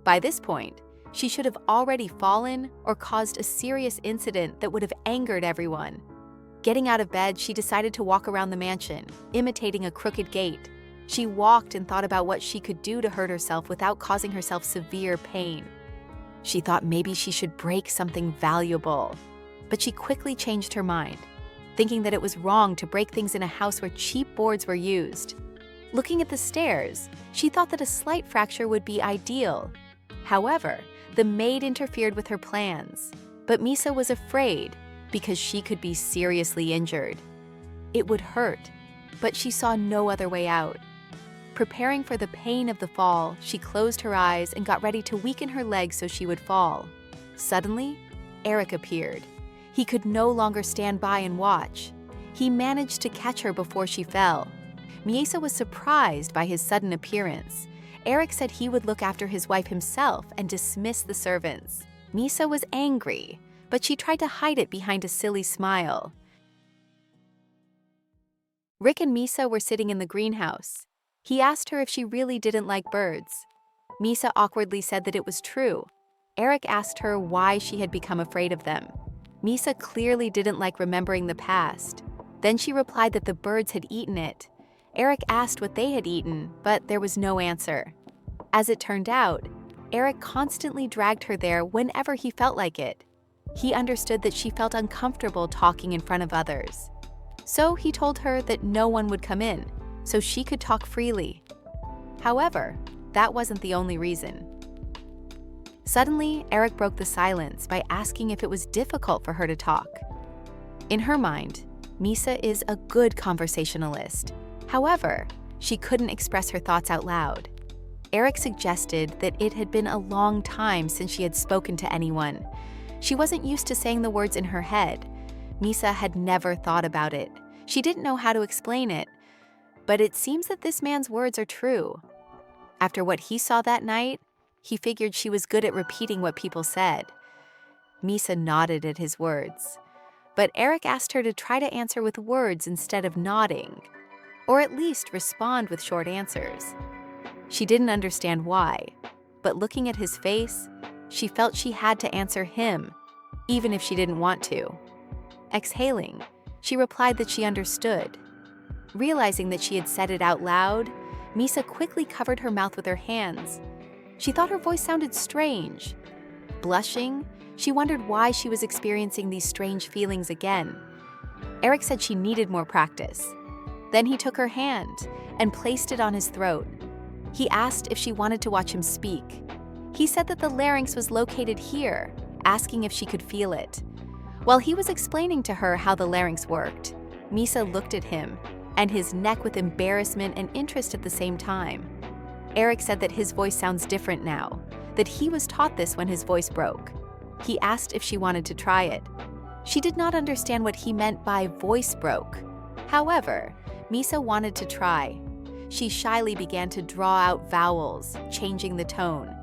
By this point, she should have already fallen or caused a serious incident that would have angered everyone. Getting out of bed, she decided to walk around the mansion, imitating a crooked gait. She walked and thought about what she could do to hurt herself without causing herself severe pain. She thought maybe she should break something valuable, but she quickly changed her mind, thinking that it was wrong to break things in a house where cheap boards were used. Looking at the stairs, she thought that a slight fracture would be ideal. However, the maid interfered with her plans, but Misa was afraid because she could be seriously injured. It would hurt, but she saw no other way out. Preparing for the pain of the fall, she closed her eyes and got ready to weaken her legs so she would fall. Suddenly, Eric appeared. He could no longer stand by and watch. He managed to catch her before she fell. Misa was surprised by his sudden appearance. Eric said he would look after his wife himself and dismiss the servants. Misa was angry, but she tried to hide it behind a silly smile. Rick and Misa were sitting in the greenhouse. He asked her if she really didn't like birds. Misa awkwardly said that it was true. Eric asked her why she had become afraid of them. Misa clearly didn't like remembering the past. Then she replied that the birds had eaten it. Eric asked what they had eaten, but there was no answer. As it turned out, Eric constantly dragged her there whenever he felt like it. He understood that she felt uncomfortable talking in front of others. So he told her that no one would come in, so she could talk freely. However, that wasn't the only reason. Suddenly, Eric broke the silence by asking if it was difficult for her to talk. In her mind, Misa is a good conversationalist. However, she couldn't express her thoughts out loud. Eric suggested that it had been a long time since she had spoken to anyone. She wasn't used to saying the words in her head. Misa had never thought about it. She didn't know how to explain it. But it seems that this man's words are true. After what he saw that night, he figured she was good at repeating what people said. Misa nodded at his words. But Eric asked her to try to answer with words instead of nodding, or at least respond with short answers. She didn't understand why, but looking at his face, she felt she had to answer him, even if she didn't want to. Exhaling, she replied that she understood. Realizing that she had said it out loud, Misa quickly covered her mouth with her hands. She thought her voice sounded strange. Blushing, she wondered why she was experiencing these strange feelings again. Eric said she needed more practice. Then he took her hand and placed it on his throat. He asked if she wanted to watch him speak. He said that the larynx was located here, asking if she could feel it. While he was explaining to her how the larynx worked, Misa looked at him and his neck with embarrassment and interest at the same time. Eric said that his voice sounds different now, that he was taught this when his voice broke. He asked if she wanted to try it. She did not understand what he meant by voice broke. However, Misa wanted to try. She shyly began to draw out vowels, changing the tone.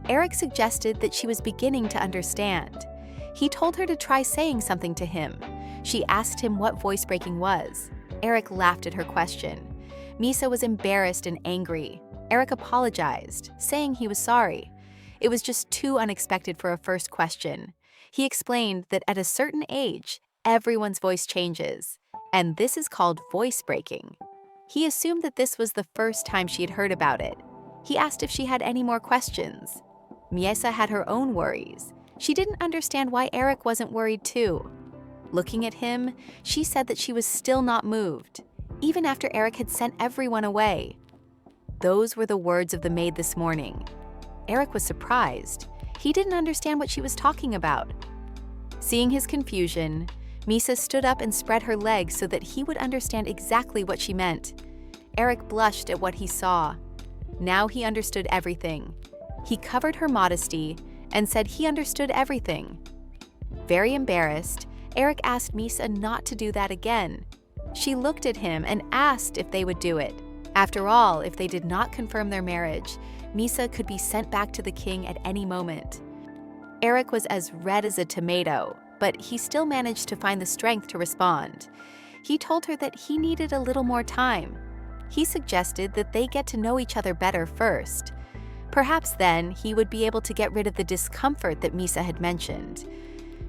Eric suggested that she was beginning to understand. He told her to try saying something to him. She asked him what voice breaking was. Eric laughed at her question. Misa was embarrassed and angry. Eric apologized, saying he was sorry. It was just too unexpected for a first question. He explained that at a certain age, everyone's voice changes, and this is called voice breaking. He assumed that this was the first time she had heard about it. He asked if she had any more questions. Misa had her own worries. She didn't understand why Eric wasn't worried too. Looking at him, she said that she was still not moved, even after Eric had sent everyone away. Those were the words of the maid this morning. Eric was surprised. He didn't understand what she was talking about. Seeing his confusion, Misa stood up and spread her legs so that he would understand exactly what she meant. Eric blushed at what he saw. Now he understood everything. He covered her modesty and said he understood everything. Very embarrassed, Eric asked Misa not to do that again. She looked at him and asked if they would do it. After all, if they did not confirm their marriage, Misa could be sent back to the king at any moment. Eric was as red as a tomato, but he still managed to find the strength to respond. He told her that he needed a little more time. He suggested that they get to know each other better first. Perhaps then he would be able to get rid of the discomfort that Misa had mentioned.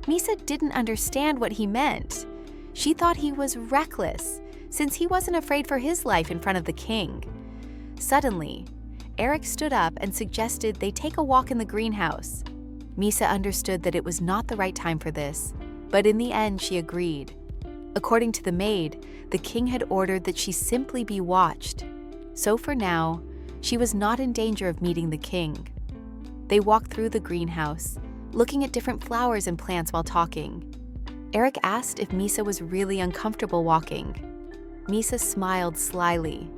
Misa didn't understand what he meant. She thought he was reckless, since he wasn't afraid for his life in front of the king. Suddenly, Eric stood up and suggested they take a walk in the greenhouse. Misa understood that it was not the right time for this, but in the end she agreed. According to the maid, the king had ordered that she simply be watched. So for now, she was not in danger of meeting the king. They walked through the greenhouse, looking at different flowers and plants while talking. Eric asked if Misa was really uncomfortable walking. Misa smiled slyly.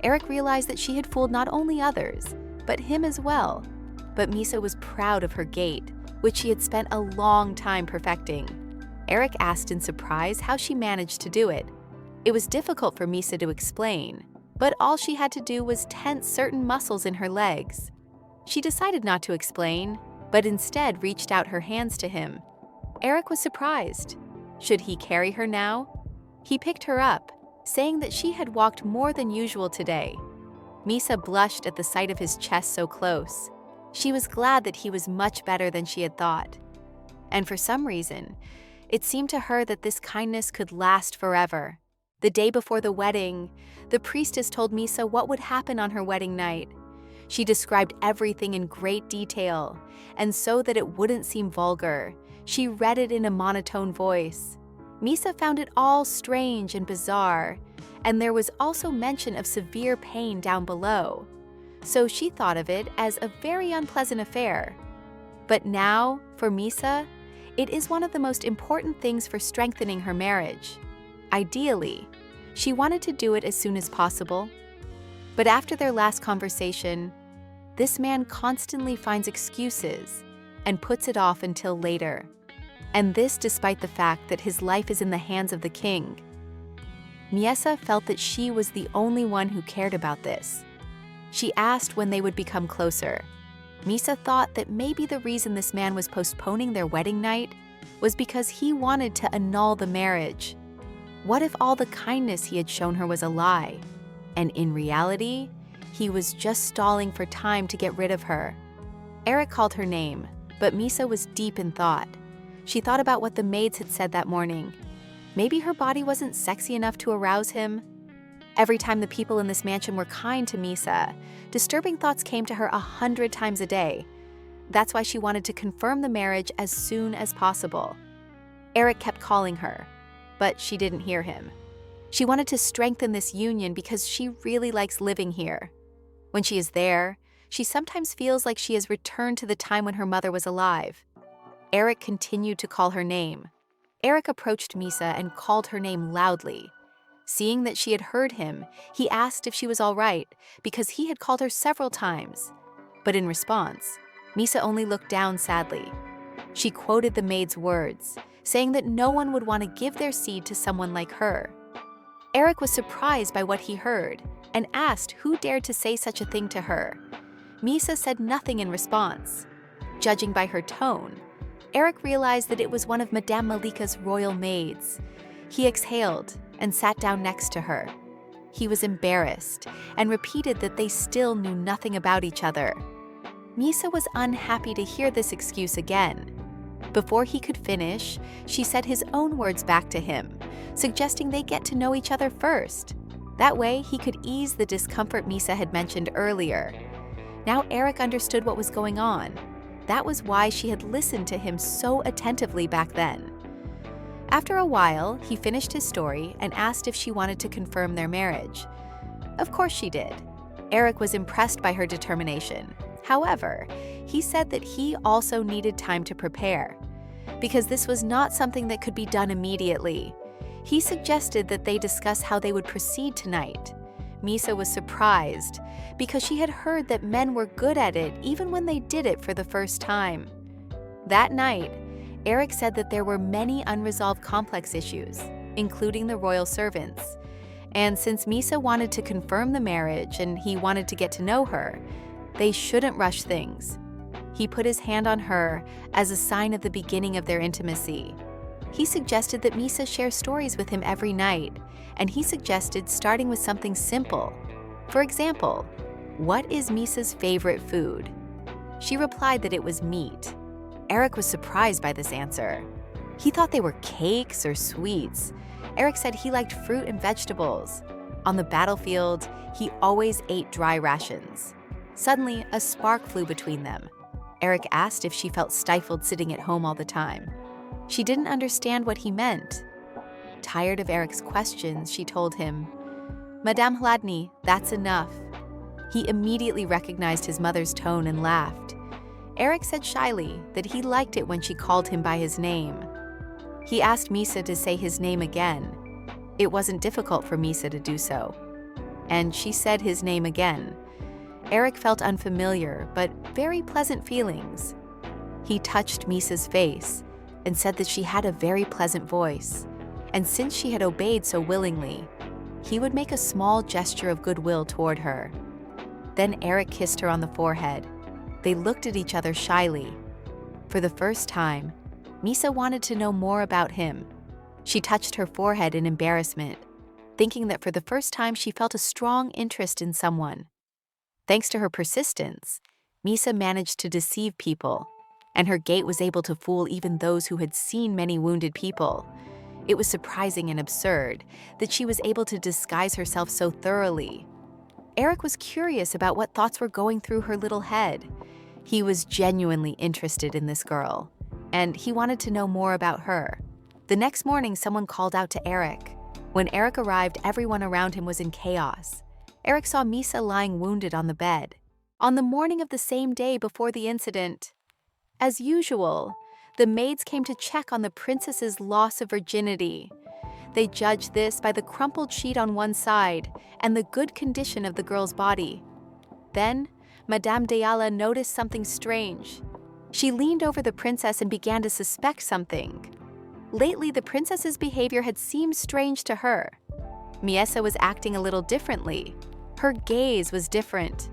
Eric realized that she had fooled not only others, but him as well. But Misa was proud of her gait, which she had spent a long time perfecting. Eric asked in surprise how she managed to do it. It was difficult for Misa to explain, but all she had to do was tense certain muscles in her legs. She decided not to explain, but instead reached out her hands to him. Eric was surprised. Should he carry her now? He picked her up, saying that she had walked more than usual today. Misa blushed at the sight of his chest so close. She was glad that he was much better than she had thought. And for some reason, it seemed to her that this kindness could last forever. The day before the wedding, the priestess told Misa what would happen on her wedding night. She described everything in great detail, and so that it wouldn't seem vulgar, she read it in a monotone voice. Misa found it all strange and bizarre, and there was also mention of severe pain down below. So she thought of it as a very unpleasant affair. But now, for Misa, it is one of the most important things for strengthening her marriage. Ideally, she wanted to do it as soon as possible. But after their last conversation, this man constantly finds excuses and puts it off until later. And this despite the fact that his life is in the hands of the king. Misa felt that she was the only one who cared about this. She asked when they would become closer. Misa thought that maybe the reason this man was postponing their wedding night was because he wanted to annul the marriage. What if all the kindness he had shown her was a lie, and in reality, he was just stalling for time to get rid of her? Eric called her name, but Misa was deep in thought. She thought about what the maids had said that morning. Maybe her body wasn't sexy enough to arouse him. Every time the people in this mansion were kind to Misa, disturbing thoughts came to her 100 times a day. That's why she wanted to confirm the marriage as soon as possible. Eric kept calling her, but she didn't hear him. She wanted to strengthen this union because she really likes living here. When she is there, she sometimes feels like she has returned to the time when her mother was alive. Eric continued to call her name. Eric approached Misa and called her name loudly. Seeing that she had heard him, he asked if she was all right, because he had called her several times. But in response, Misa only looked down sadly. She quoted the maid's words, saying that no one would want to give their seed to someone like her. Eric was surprised by what he heard and asked who dared to say such a thing to her. Misa said nothing in response. Judging by her tone, Eric realized that it was one of Madame Malika's royal maids. He exhaled and sat down next to her. He was embarrassed and repeated that they still knew nothing about each other. Misa was unhappy to hear this excuse again. Before he could finish, she said his own words back to him, suggesting they get to know each other first. That way, he could ease the discomfort Misa had mentioned earlier. Now Eric understood what was going on. That was why she had listened to him so attentively back then. After a while, he finished his story and asked if she wanted to confirm their marriage. Of course she did. Eric was impressed by her determination. However, he said that he also needed time to prepare, because this was not something that could be done immediately. He suggested that they discuss how they would proceed tonight. Misa was surprised, because she had heard that men were good at it even when they did it for the first time. That night, Eric said that there were many unresolved complex issues, including the royal servants, And since Misa wanted to confirm the marriage and he wanted to get to know her, they shouldn't rush things. He put his hand on her as a sign of the beginning of their intimacy. He suggested that Misa share stories with him every night, and he suggested starting with something simple. For example, what is Misa's favorite food? She replied that it was meat. Eric was surprised by this answer. He thought they were cakes or sweets. Eric said he liked fruit and vegetables. On the battlefield, he always ate dry rations. Suddenly, a spark flew between them. Eric asked if she felt stifled sitting at home all the time. She didn't understand what he meant. Tired of Eric's questions, she told him, "Madame Hladny, that's enough." He immediately recognized his mother's tone and laughed. Eric said shyly that he liked it when she called him by his name. He asked Misa to say his name again. It wasn't difficult for Misa to do so. And she said his name again. Eric felt unfamiliar, but very pleasant feelings. He touched Misa's face and said that she had a very pleasant voice, and since she had obeyed so willingly, he would make a small gesture of goodwill toward her. Then Eric kissed her on the forehead. They looked at each other shyly. For the first time, Misa wanted to know more about him. She touched her forehead in embarrassment, thinking that for the first time she felt a strong interest in someone. Thanks to her persistence, Misa managed to deceive people, and her gait was able to fool even those who had seen many wounded people. It was surprising and absurd that she was able to disguise herself so thoroughly. Eric was curious about what thoughts were going through her little head. He was genuinely interested in this girl, and he wanted to know more about her. The next morning, someone called out to Eric. When Eric arrived, everyone around him was in chaos. Eric saw Misa lying wounded on the bed. On the morning of the same day before the incident, as usual, the maids came to check on the princess's loss of virginity. They judged this by the crumpled sheet on one side and the good condition of the girl's body. Then, Madame Deyala noticed something strange. She leaned over the princess and began to suspect something. Lately, the princess's behavior had seemed strange to her. Miesa was acting a little differently. Her gaze was different.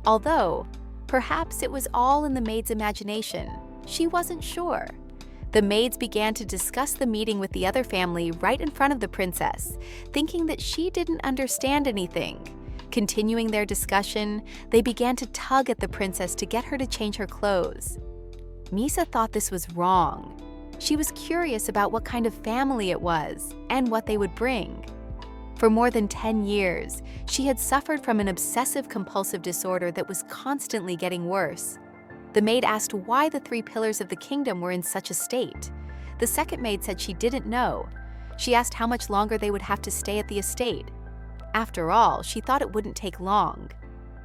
Although, perhaps it was all in the maid's imagination. She wasn't sure. The maids began to discuss the meeting with the other family right in front of the princess, thinking that she didn't understand anything. Continuing their discussion, they began to tug at the princess to get her to change her clothes. Misa thought this was wrong. She was curious about what kind of family it was and what they would bring. For more than 10 years, she had suffered from an obsessive-compulsive disorder that was constantly getting worse. The maid asked why the 3 pillars of the kingdom were in such a state. The second maid said she didn't know. She asked how much longer they would have to stay at the estate. After all, she thought it wouldn't take long.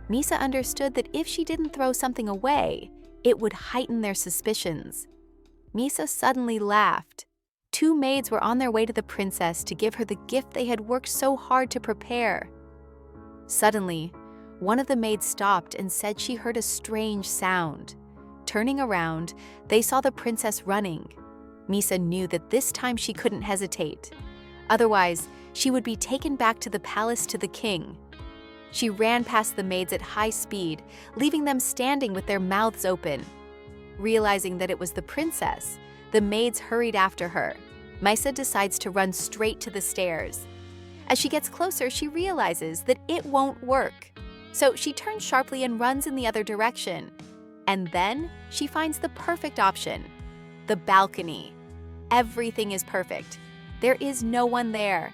Misa understood that if she didn't throw something away, it would heighten their suspicions. Misa suddenly laughed. 2 maids were on their way to the princess to give her the gift they had worked so hard to prepare. Suddenly, one of the maids stopped and said she heard a strange sound. Turning around, they saw the princess running. Misa knew that this time she couldn't hesitate. Otherwise, she would be taken back to the palace to the king. She ran past the maids at high speed, leaving them standing with their mouths open. Realizing that it was the princess, the maids hurried after her. Misa decides to run straight to the stairs. As she gets closer, she realizes that it won't work. So she turns sharply and runs in the other direction. And then she finds the perfect option, the balcony. Everything is perfect. There is no one there.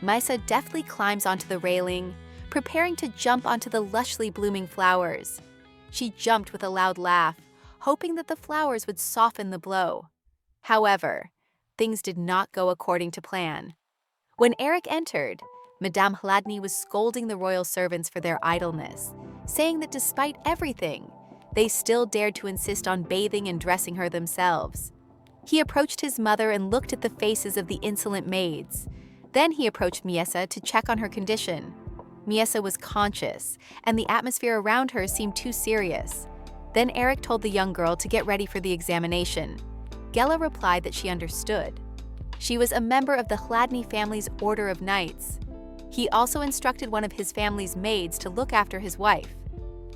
Misa deftly climbs onto the railing, preparing to jump onto the lushly blooming flowers. She jumped with a loud laugh, hoping that the flowers would soften the blow. However, things did not go according to plan. When Eric entered, Madame Hladny was scolding the royal servants for their idleness, saying that despite everything, they still dared to insist on bathing and dressing her themselves. He approached his mother and looked at the faces of the insolent maids. Then he approached Miesa to check on her condition. Miesa was conscious, and the atmosphere around her seemed too serious. Then Eric told the young girl to get ready for the examination. Gela replied that she understood. She was a member of the Hladny family's Order of Knights. He also instructed one of his family's maids to look after his wife.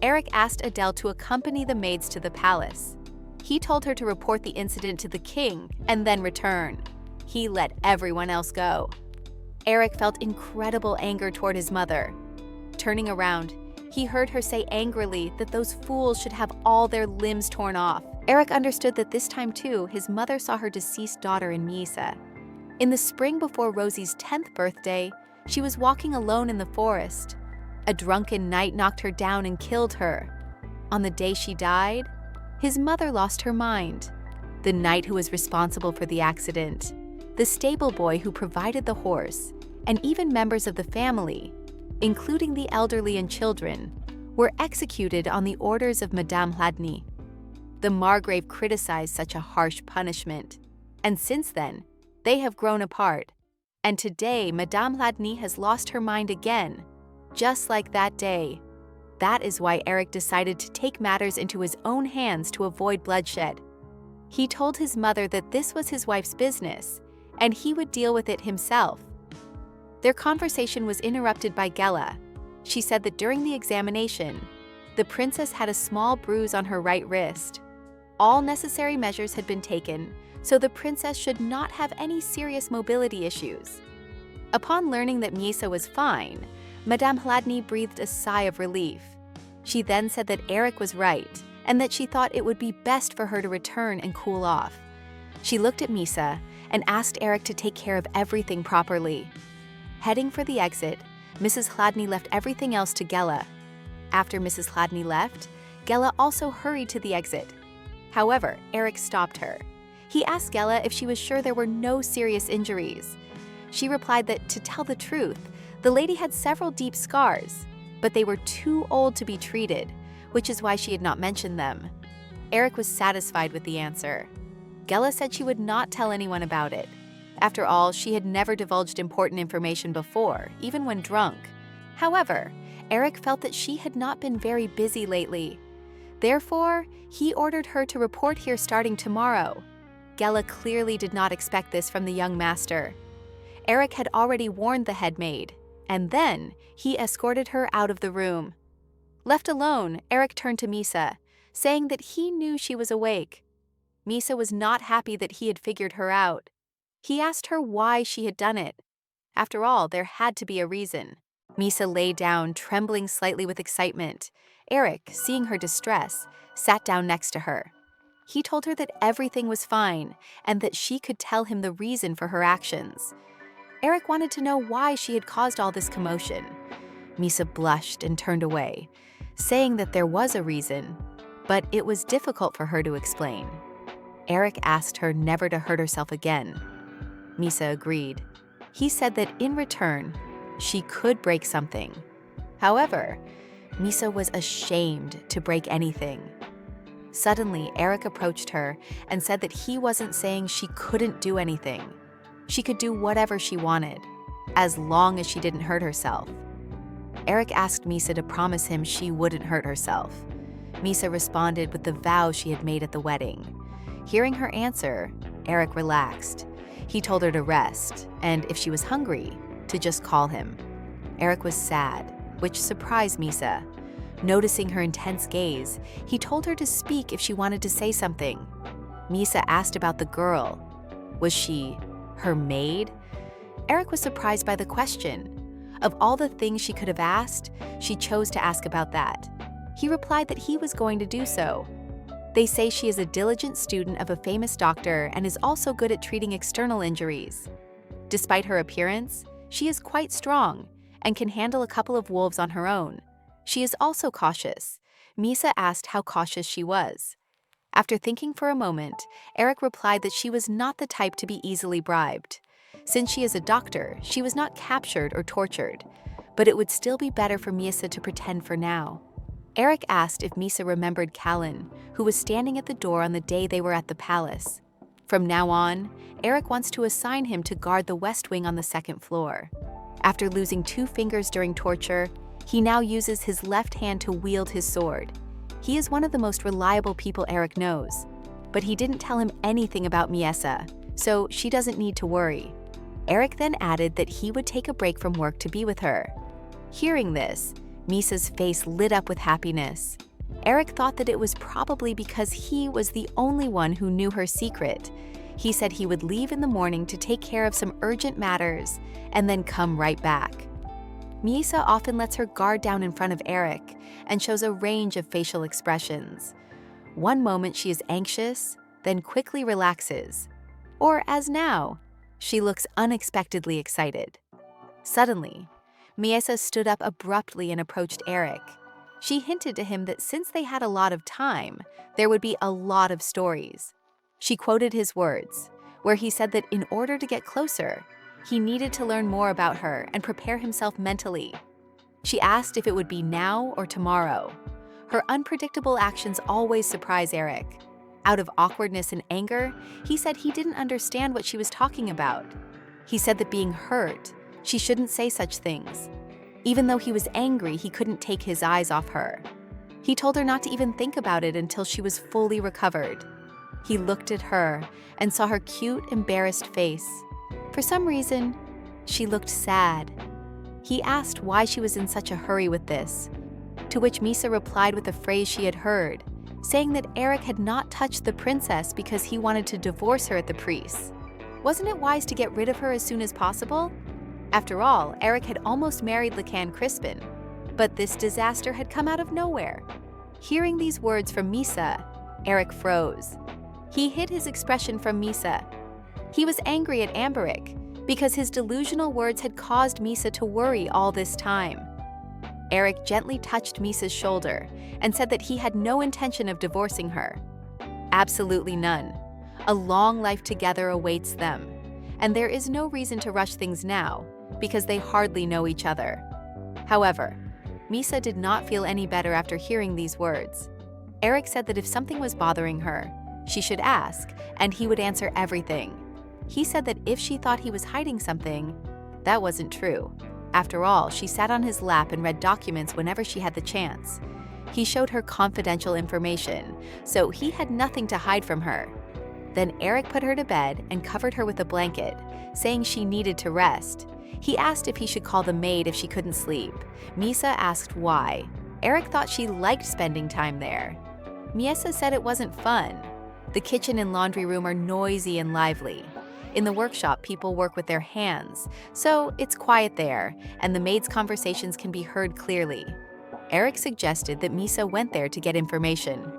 Eric asked Adele to accompany the maids to the palace. He told her to report the incident to the king and then return. He let everyone else go. Eric felt incredible anger toward his mother. Turning around, he heard her say angrily that those fools should have all their limbs torn off. Eric understood that this time too, his mother saw her deceased daughter in Misa. In the spring before Rosie's 10th birthday, she was walking alone in the forest. A drunken knight knocked her down and killed her. On the day she died, his mother lost her mind. The knight who was responsible for the accident, the stable boy who provided the horse, and even members of the family, including the elderly and children, were executed on the orders of Madame Hladny. The Margrave criticized such a harsh punishment, and since then, they have grown apart. And today, Madame Hladny has lost her mind again, just like that day. That is why Eric decided to take matters into his own hands to avoid bloodshed. He told his mother that this was his wife's business, and he would deal with it himself. Their conversation was interrupted by Gela. She said that during the examination, the princess had a small bruise on her right wrist. All necessary measures had been taken, so the princess should not have any serious mobility issues. Upon learning that Misa was fine, Madame Hladny breathed a sigh of relief. She then said that Eric was right and that she thought it would be best for her to return and cool off. She looked at Misa and asked Eric to take care of everything properly. Heading for the exit, Mrs. Hladny left everything else to Gela. After Mrs. Hladny left, Gela also hurried to the exit. However, Eric stopped her. He asked Gela if she was sure there were no serious injuries. She replied that, to tell the truth, the lady had several deep scars, but they were too old to be treated, which is why she had not mentioned them. Eric was satisfied with the answer. Gela said she would not tell anyone about it. After all, she had never divulged important information before, even when drunk. However, Eric felt that she had not been very busy lately. Therefore, he ordered her to report here starting tomorrow. Gela clearly did not expect this from the young master. Eric had already warned the head maid, and then he escorted her out of the room. Left alone, Eric turned to Misa, saying that he knew she was awake. Misa was not happy that he had figured her out. He asked her why she had done it. After all, there had to be a reason. Misa lay down, trembling slightly with excitement. Eric, seeing her distress, sat down next to her. He told her that everything was fine and that she could tell him the reason for her actions. Eric wanted to know why she had caused all this commotion. Misa blushed and turned away, saying that there was a reason, but it was difficult for her to explain. Eric asked her never to hurt herself again. Misa agreed. He said that in return, she could break something. However, Misa was ashamed to break anything. Suddenly, Eric approached her and said that he wasn't saying she couldn't do anything. She could do whatever she wanted, as long as she didn't hurt herself. Eric asked Misa to promise him she wouldn't hurt herself. Misa responded with the vow she had made at the wedding. Hearing her answer, Eric relaxed. He told her to rest, and if she was hungry, to just call him. Eric was sad, which surprised Misa. Noticing her intense gaze, he told her to speak if she wanted to say something. Misa asked about the girl. Was she her maid? Eric was surprised by the question. Of all the things she could have asked, she chose to ask about that. He replied that he was going to do so. They say she is a diligent student of a famous doctor and is also good at treating external injuries. Despite her appearance, she is quite strong and can handle a couple of wolves on her own. She is also cautious. Misa asked how cautious she was. After thinking for a moment, Eric replied that she was not the type to be easily bribed. Since she is a doctor, she was not captured or tortured, but it would still be better for Misa to pretend for now. Eric asked if Misa remembered Callan, who was standing at the door on the day they were at the palace. From now on, Eric wants to assign him to guard the west wing on the second floor. After losing 2 fingers during torture, he now uses his left hand to wield his sword. He is one of the most reliable people Eric knows, but he didn't tell him anything about Miesa, so she doesn't need to worry. Eric then added that he would take a break from work to be with her. Hearing this, Misa's face lit up with happiness. Eric thought that it was probably because he was the only one who knew her secret. He said he would leave in the morning to take care of some urgent matters and then come right back. Misa often lets her guard down in front of Eric and shows a range of facial expressions. One moment she is anxious, then quickly relaxes. Or as now, she looks unexpectedly excited. Suddenly, Miesa stood up abruptly and approached Eric. She hinted to him that since they had a lot of time, there would be a lot of stories. She quoted his words, where he said that in order to get closer, he needed to learn more about her and prepare himself mentally. She asked if it would be now or tomorrow. Her unpredictable actions always surprise Eric. Out of awkwardness and anger, he said he didn't understand what she was talking about. He said that being hurt, she shouldn't say such things. Even though he was angry, he couldn't take his eyes off her. He told her not to even think about it until she was fully recovered. He looked at her and saw her cute, embarrassed face. For some reason, she looked sad. He asked why she was in such a hurry with this, to which Misa replied with a phrase she had heard, saying that Eric had not touched the princess because he wanted to divorce her at the priest. Wasn't it wise to get rid of her as soon as possible? After all, Eric had almost married Lacan Crispin, but this disaster had come out of nowhere. Hearing these words from Misa, Eric froze. He hid his expression from Misa. He was angry at Amberic because his delusional words had caused Misa to worry all this time. Eric gently touched Misa's shoulder and said that he had no intention of divorcing her. Absolutely none. A long life together awaits them, and there is no reason to rush things now because they hardly know each other. However, Misa did not feel any better after hearing these words. Eric said that if something was bothering her, she should ask, and he would answer everything. He said that if she thought he was hiding something, that wasn't true. After all, she sat on his lap and read documents whenever she had the chance. He showed her confidential information, so he had nothing to hide from her. Then Eric put her to bed and covered her with a blanket, saying she needed to rest. He asked if he should call the maid if she couldn't sleep. Misa asked why. Eric thought she liked spending time there. Miesa said it wasn't fun. The kitchen and laundry room are noisy and lively. In the workshop, people work with their hands, so it's quiet there, and the maid's conversations can be heard clearly. Eric suggested that Misa went there to get information.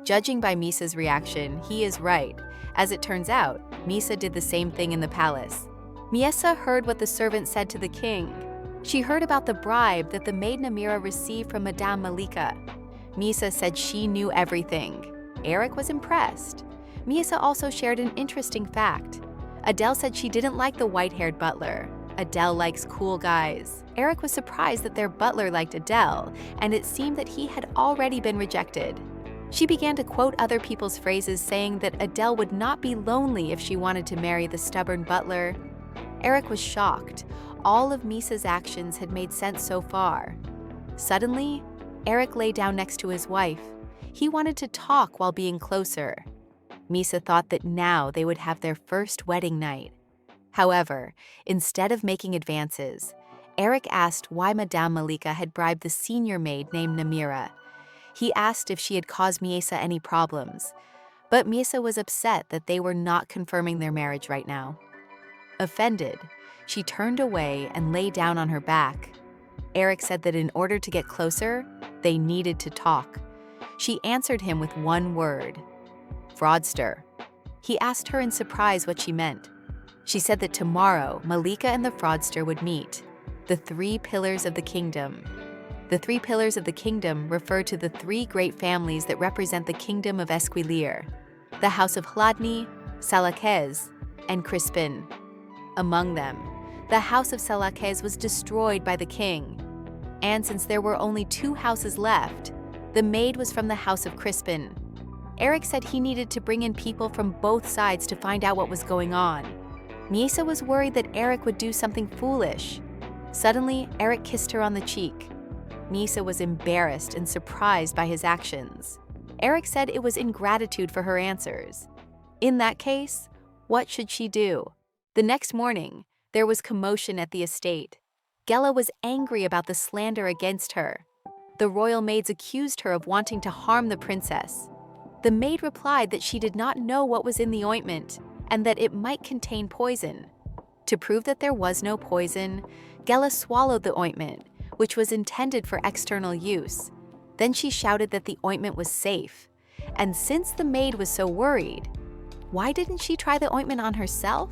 Judging by Misa's reaction, he is right. As it turns out, Misa did the same thing in the palace. Miesa heard what the servant said to the king. She heard about the bribe that the maid Namira received from Madame Malika. Misa said she knew everything. Eric was impressed. Miesa also shared an interesting fact. Adele said she didn't like the white-haired butler. Adele likes cool guys. Eric was surprised that their butler liked Adele, and it seemed that he had already been rejected. She began to quote other people's phrases, saying that Adele would not be lonely if she wanted to marry the stubborn butler. Eric was shocked. All of Misa's actions had made sense so far. Suddenly, Eric lay down next to his wife. He wanted to talk while being closer. Misa thought that now they would have their first wedding night. However, instead of making advances, Eric asked why Madame Malika had bribed the senior maid named Namira. He asked if she had caused Miesa any problems, but Miesa was upset that they were not confirming their marriage right now. Offended, she turned away and lay down on her back. Eric said that in order to get closer, they needed to talk. She answered him with one word: fraudster. He asked her in surprise what she meant. She said that tomorrow, Malika and the fraudster would meet. The 3 pillars of the kingdom. The 3 pillars of the kingdom refer to the 3 great families that represent the kingdom of Esquilier: the house of Hladny, Salaquez, and Crispin. Among them, the house of Salaquez was destroyed by the king. And since there were only 2 houses left, the maid was from the house of Crispin. Eric said he needed to bring in people from both sides to find out what was going on. Miesa was worried that Eric would do something foolish. Suddenly, Eric kissed her on the cheek. Miesa was embarrassed and surprised by his actions. Eric said it was ingratitude for her answers. In that case, what should she do? The next morning, There was commotion at the estate. Gela was angry about the slander against her. The royal maids accused her of wanting to harm the princess. The maid replied that she did not know what was in the ointment and that it might contain poison. To prove that there was no poison, Gela swallowed the ointment, which was intended for external use. Then she shouted that the ointment was safe. And since the maid was so worried, why didn't she try the ointment on herself?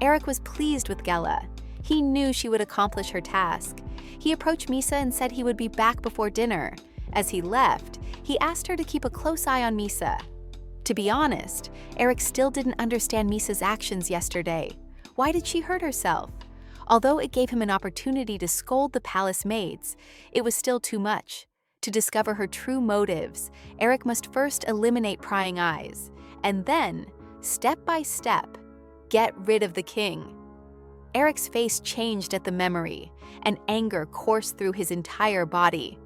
Eric was pleased with Gela. He knew she would accomplish her task. He approached Misa and said he would be back before dinner. As he left, he asked her to keep a close eye on Misa. To be honest, Eric still didn't understand Misa's actions yesterday. Why did she hurt herself? Although it gave him an opportunity to scold the palace maids, it was still too much. To discover her true motives, Eric must first eliminate prying eyes, and then, step by step, get rid of the king. Eric's face changed at the memory, and anger coursed through his entire body.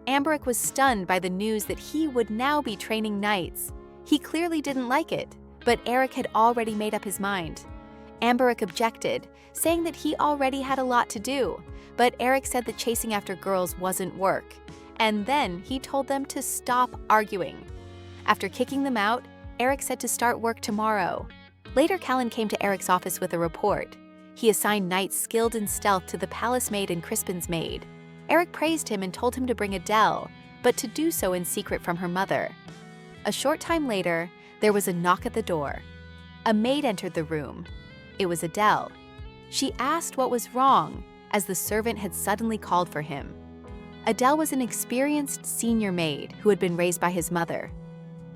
Amberic was stunned by the news that he would now be training knights. He clearly didn't like it, but Eric had already made up his mind. Amberic objected, saying that he already had a lot to do, but Eric said that chasing after girls wasn't work. And then he told them to stop arguing. After kicking them out, Eric said to start work tomorrow. Later, Callan came to Eric's office with a report. He assigned knights skilled in stealth to the palace maid and Crispin's maid. Eric praised him and told him to bring Adele, but to do so in secret from her mother. A short time later, there was a knock at the door. A maid entered the room. It was Adele. She asked what was wrong, as the servant had suddenly called for him. Adele was an experienced senior maid who had been raised by his mother.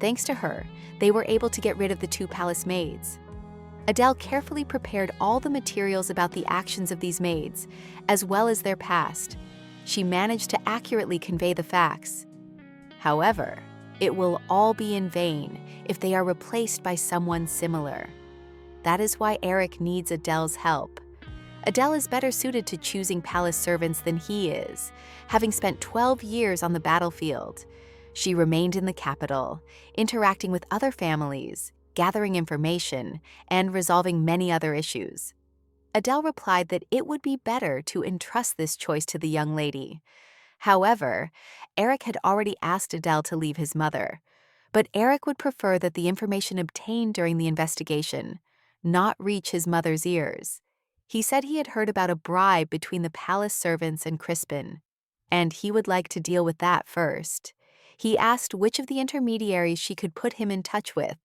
Thanks to her, they were able to get rid of the two palace maids. Adele carefully prepared all the materials about the actions of these maids, as well as their past. She managed to accurately convey the facts. However, it will all be in vain if they are replaced by someone similar. That is why Eric needs Adele's help. Adele is better suited to choosing palace servants than he is, having spent 12 years on the battlefield. She remained in the capital, interacting with other families, gathering information, and resolving many other issues. Adele replied that it would be better to entrust this choice to the young lady. However, Eric had already asked Adele to leave his mother, but Eric would prefer that the information obtained during the investigation not reach his mother's ears. He said he had heard about a bribe between the palace servants and Crispin, and he would like to deal with that first. He asked which of the intermediaries she could put him in touch with.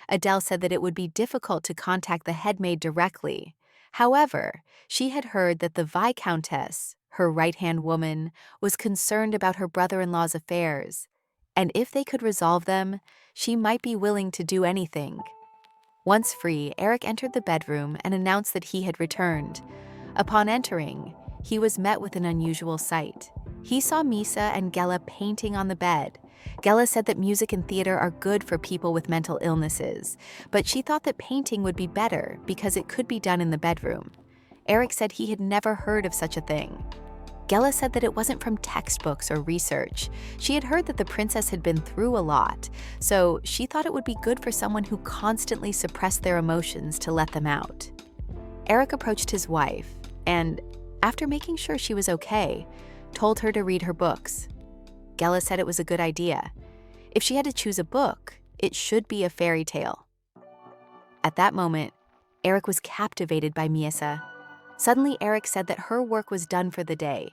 Adele said that it would be difficult to contact the head maid directly. However, she had heard that the Viscountess, her right-hand woman, was concerned about her brother-in-law's affairs, and if they could resolve them, she might be willing to do anything. Once free, Eric entered the bedroom and announced that he had returned. Upon entering, he was met with an unusual sight. He saw Misa and Gela painting on the bed. Gela said that music and theater are good for people with mental illnesses, but she thought that painting would be better because it could be done in the bedroom. Eric said he had never heard of such a thing. Gela said that it wasn't from textbooks or research. She had heard that the princess had been through a lot, so she thought it would be good for someone who constantly suppressed their emotions to let them out. Eric approached his wife and, after making sure she was okay, told her to read her books. Gela said it was a good idea. If she had to choose a book, it should be a fairy tale. At that moment, Eric was captivated by Misa. Suddenly, Eric said that her work was done for the day.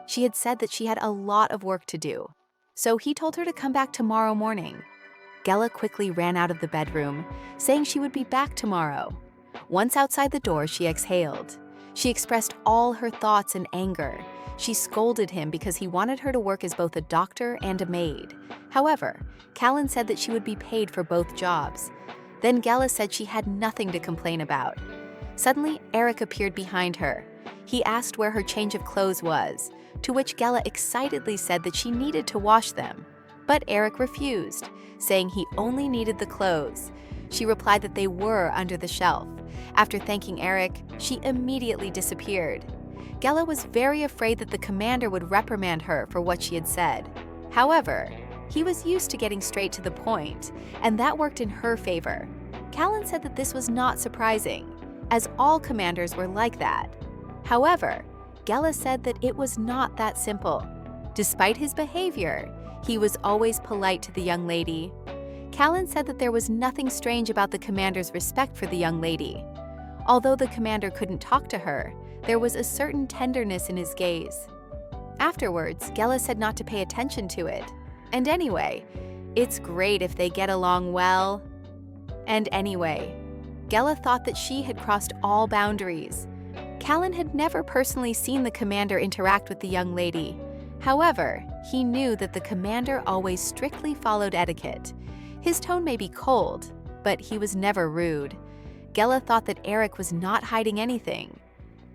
She had said that she had a lot of work to do, so he told her to come back tomorrow morning. Gela quickly ran out of the bedroom, saying she would be back tomorrow. Once outside the door, she exhaled. She expressed all her thoughts in anger. She scolded him because he wanted her to work as both a doctor and a maid. However, Callan said that she would be paid for both jobs. Then Gela said she had nothing to complain about. Suddenly, Eric appeared behind her. He asked where her change of clothes was, to which Gela excitedly said that she needed to wash them. But Eric refused, saying he only needed the clothes. She replied that they were under the shelf. After thanking Eric, she immediately disappeared. Gela was very afraid that the commander would reprimand her for what she had said. However, he was used to getting straight to the point, and that worked in her favor. Callan said that this was not surprising. as all commanders were like that. However, Gela said that it was not that simple. Despite his behavior, he was always polite to the young lady. Callan said that there was nothing strange about the commander's respect for the young lady. Although the commander couldn't talk to her, there was a certain tenderness in his gaze. Afterwards, Gela said not to pay attention to it. And anyway, it's great if they get along well. And anyway, Gela thought that she had crossed all boundaries. Callan had never personally seen the commander interact with the young lady. However, he knew that the commander always strictly followed etiquette. His tone may be cold, but he was never rude. Gela thought that Eric was not hiding anything.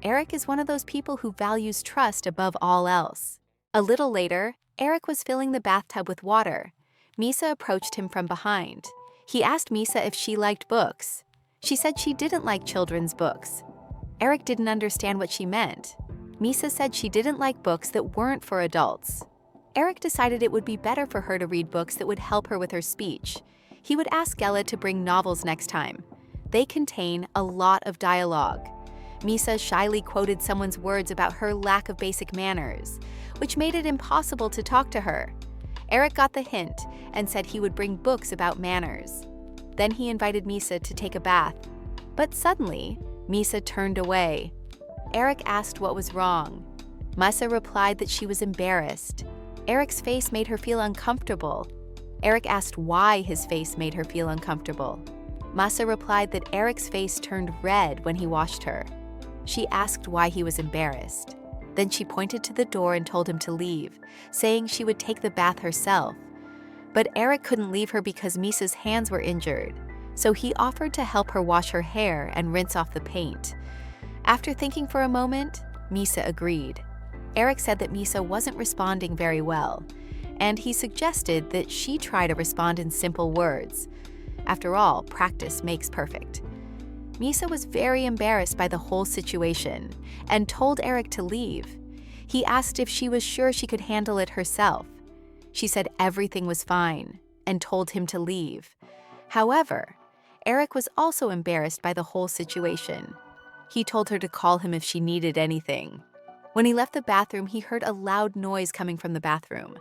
Eric is one of those people who values trust above all else. A little later, Eric was filling the bathtub with water. Misa approached him from behind. He asked Misa if she liked books. She said she didn't like children's books. Eric didn't understand what she meant. Misa said she didn't like books that weren't for adults. Eric decided it would be better for her to read books that would help her with her speech. He would ask Gela to bring novels next time. They contain a lot of dialogue. Misa shyly quoted someone's words about her lack of basic manners, which made it impossible to talk to her. Eric got the hint and said he would bring books about manners. Then he invited Misa to take a bath. But suddenly, Misa turned away. Eric asked what was wrong. Misa replied that she was embarrassed. Eric's face made her feel uncomfortable. Eric asked why his face made her feel uncomfortable. Masa replied that Eric's face turned red when he washed her. She asked why he was embarrassed. Then she pointed to the door and told him to leave, saying she would take the bath herself. But Eric couldn't leave her because Misa's hands were injured, so he offered to help her wash her hair and rinse off the paint. After thinking for a moment, Misa agreed. Eric said that Misa wasn't responding very well, and he suggested that she try to respond in simple words. After all, practice makes perfect. Misa was very embarrassed by the whole situation and told Eric to leave. He asked if she was sure she could handle it herself. She said everything was fine and told him to leave. However, Eric was also embarrassed by the whole situation. He told her to call him if she needed anything. When he left the bathroom, he heard a loud noise coming from the bathroom.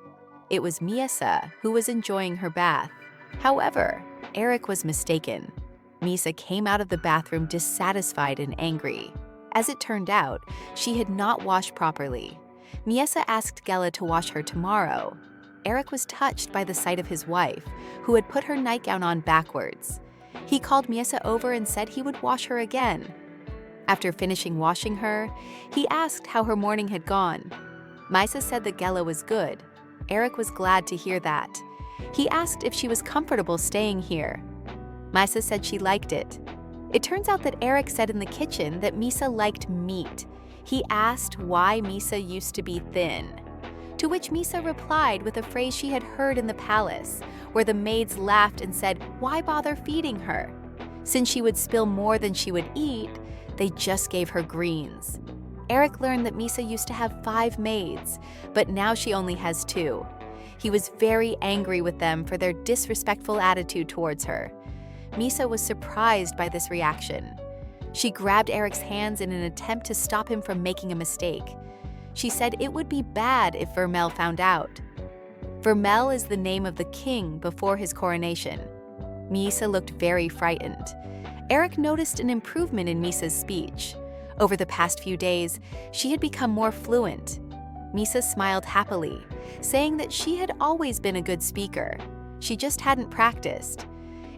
It was Misa, who was enjoying her bath. However, Eric was mistaken. Misa came out of the bathroom dissatisfied and angry. As it turned out, she had not washed properly. Misa asked Gela to wash her tomorrow. Eric was touched by the sight of his wife, who had put her nightgown on backwards. He called Misa over and said he would wash her again. After finishing washing her, he asked how her morning had gone. Misa said that Gela was good. Eric was glad to hear that. He asked if she was comfortable staying here. Misa said she liked it. It turns out that Eric said in the kitchen that Misa liked meat. He asked why Misa used to be thin. To which Misa replied with a phrase she had heard in the palace, where the maids laughed and said, "Why bother feeding her?" Since she would spill more than she would eat, they just gave her greens. Eric learned that Misa used to have 5 maids, but now she only has 2. He was very angry with them for their disrespectful attitude towards her. Misa was surprised by this reaction. She grabbed Eric's hands in an attempt to stop him from making a mistake. She said it would be bad if Vermel found out. Vermel is the name of the king before his coronation. Misa looked very frightened. Eric noticed an improvement in Misa's speech. Over the past few days, she had become more fluent. Misa smiled happily, saying that she had always been a good speaker. She just hadn't practiced.